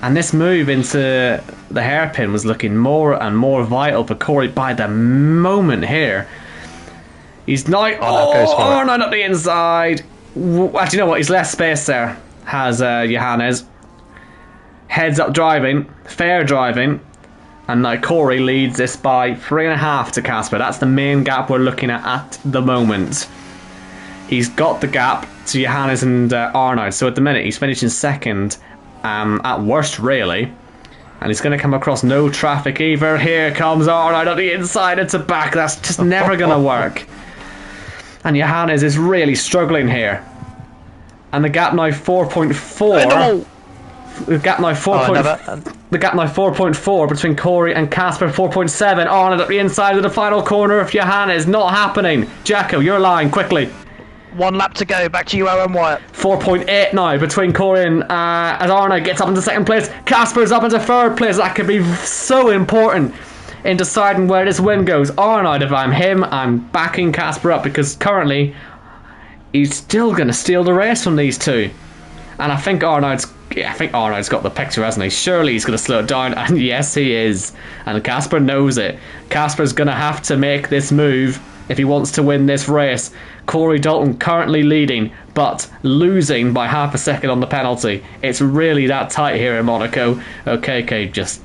And this move into the hairpin was looking more and more vital for Corey by the moment here. He's now... Arnaud up the inside. Actually, you know what? He's less space there. Has Johannes. Heads up driving. Fair driving. And now Corey leads this by 3.5 to Casper. That's the main gap we're looking at the moment. He's got the gap to Johannes and Arnaud. So at the minute, he's finishing second. At worst, really. And he's going to come across no traffic either. Here comes Arnaud on the inside and to back. That's just never going to work. And Johannes is really struggling here. And the gap now 4.4. The gap now 4.4 between Corey and Casper. 4.7. Arnaud at the inside of the final corner of Johannes. Not happening. Jacko, you're lying. Quickly. 1 lap to go. Back to you, Owen Wyatt. 4.8 now between Corey and as Arnaud gets up into second place. Casper's up into third place. That could be so important in deciding where this win goes. Arnaud, if I'm him, I'm backing Casper up because currently he's still going to steal the race from these two. And I think Arnaud's got the picture, hasn't he? Surely he's going to slow it down, and yes, he is. And Casper knows it. Casper's going to have to make this move if he wants to win this race. Corey Dalton currently leading, but losing by half a second on the penalty. It's really that tight here in Monaco. Okay, just...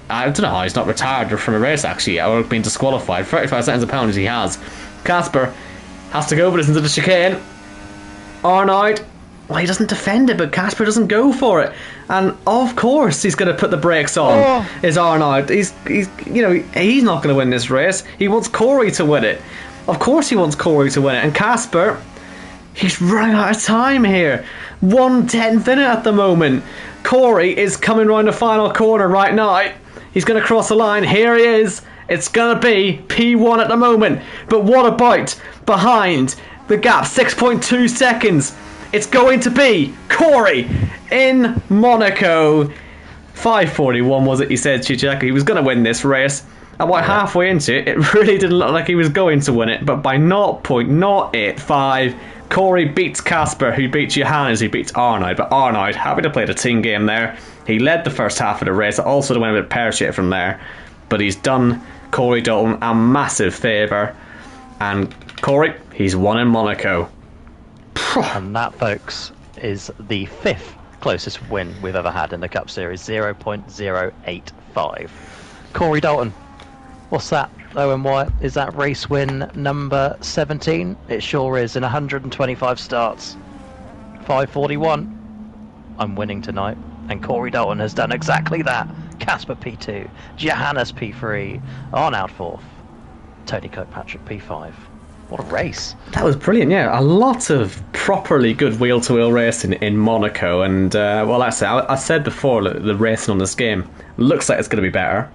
I don't know how he's not retired from a race, actually, or been disqualified. 35 seconds of penalties he has. Casper has to go for this into the chicane. Arnaud, well, he doesn't defend it, but Casper doesn't go for it. And of course he's going to put the brakes on. Is Arnaud. He's not going to win this race. He wants Corey to win it. Of course he wants Corey to win it. And Casper, he's running out of time here. 1/10 in it at the moment. Corey is coming round the final corner right now. He's going to cross the line. Here he is. It's going to be P1 at the moment. But what about behind the gap? 6.2 seconds. It's going to be Corey in Monaco. 5:41 was it, he said, Chijaka. He was going to win this race. About halfway into it, it really didn't look like he was going to win it. But by 0.085, Corey beats Casper, who beats Johannes, who beats Arnaud. But Arnaud, happy to play the team game there. He led the first half of the race, also to win a bit pear shaped from there. But he's done Corey Dalton a massive favour. And Corey, he's won in Monaco. And that, folks, is the 5th closest win we've ever had in the Cup Series. 0.085. Corey Dalton, what's that, Owen Wyatt? Is that race win number 17? It sure is, in 125 starts. 5:41. I'm winning tonight. And Corey Dalton has done exactly that. Casper P2, Johannes P3, Arnaud 4th, Tony Kirkpatrick P5. What a race. That was brilliant, yeah. A lot of properly good wheel-to-wheel racing in Monaco. And, well, that's it. I said before, the racing on this game looks like it's going to be better.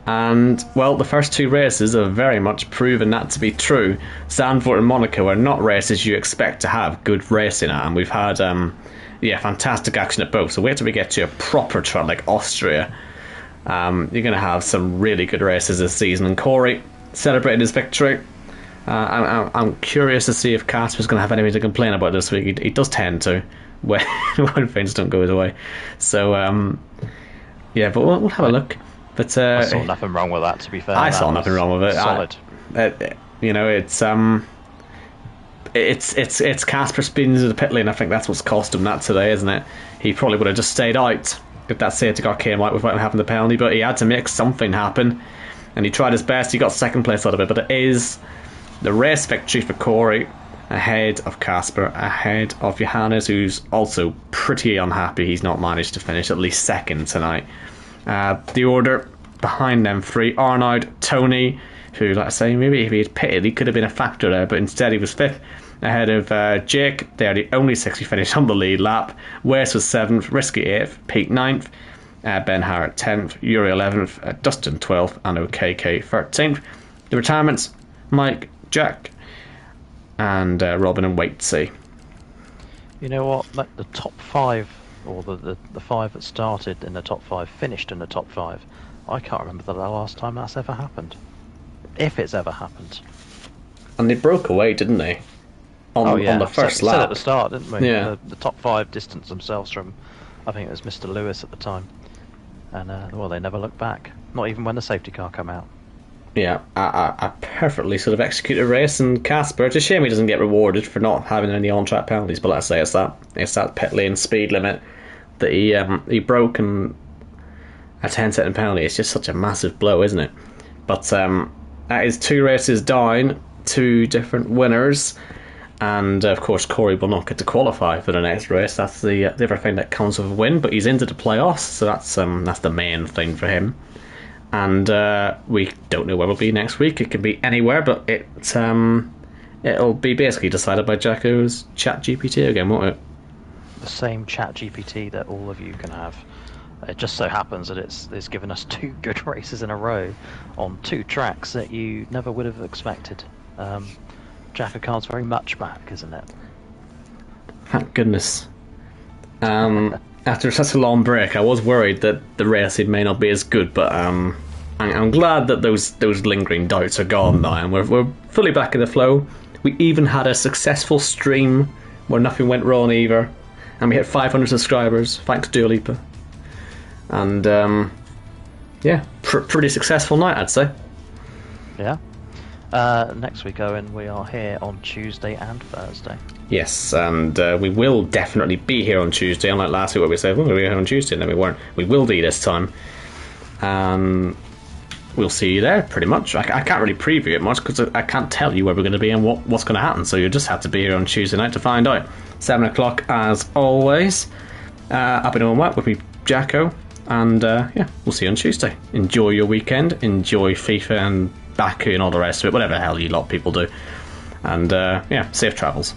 And, well, the first 2 races have very much proven that to be true. Zandvoort and Monaco are not races you expect to have good racing at. And we've had, fantastic action at both. So wait till we get to a proper track like Austria. You're going to have some really good races this season. And Corey celebrated his victory. I'm curious to see if Casper's going to have anything to complain about this week. He does tend to when things don't go his way. So, but we'll have a look. But I saw nothing wrong with that, to be fair. I saw nothing wrong with it. Solid. It's Casper speeding into the pit lane. I think that's what's cost him that today, isn't it? He probably would have just stayed out if that Jackocar came out without having the penalty, but he had to make something happen. And he tried his best. He got second place out of it, but it is The race victory for Corey, ahead of Casper, ahead of Johannes, who's also pretty unhappy he's not managed to finish at least second tonight. The order behind them three: Arnaud, Tony, who, like I say, maybe if he had pitted, he could have been a factor there, but instead he was fifth, ahead of Jake. They are the only six who finished on the lead lap. Wes was 7th, Risky 8th, Pete 9th, Ben Harrett 10th, Yuri 11th, Dustin 12th, and OKK 13th. The retirements: Mike, Jack, and Robin and Waitsy. You know what? Like the top five, or the five that started in the top five, finished in the top five. I can't remember the last time that's ever happened. If it's ever happened. And they broke away, didn't they? On the first lap. Said at the start, didn't we? Yeah. The top five distanced themselves from, I think it was Mr. Lewis at the time. And, well, they never looked back. Not even when the safety car came out. Yeah, a perfectly sort of executed race, and Casper, it's a shame he doesn't get rewarded for not having any on-track penalties, but let's say it's that pit lane speed limit that he broke, and a 10-second penalty. It's just such a massive blow, isn't it? But that is 2 races down, 2 different winners, and of course Corey will not get to qualify for the next race. That's the other thing that counts with a win, but he's into the playoffs, so that's the main thing for him. And we don't know where we'll be next week. It can be anywhere, but it'll be basically decided by Jacko's ChatGPT again, won't it? The same ChatGPT that all of you can have. It just so happens that it's given us 2 good races in a row on 2 tracks that you never would have expected. Jackocar's very much back, isn't it? Thank goodness. After such a long break, I was worried that the racing may not be as good, but I'm glad that those lingering doubts are gone now, and we're fully back in the flow. We even had a successful stream where nothing went wrong either, and we hit 500 subscribers thanks to Dua Lipa. And yeah, pretty successful night, I'd say. Yeah. Next week, Owen, we are here on Tuesday and Thursday. Yes, and we will definitely be here on Tuesday, unlike last week where we said we're going to be here on Tuesday, and then we weren't. We will be this time. We'll see you there, pretty much. I can't really preview it much because I can't tell you where we're going to be and what's going to happen, so you just have to be here on Tuesday night to find out. 7 o'clock as always. I've been on Matt with me, Jacko, and yeah, we'll see you on Tuesday. Enjoy your weekend, enjoy FIFA and Baku and all the rest of it, whatever the hell you lot people do. And yeah, safe travels.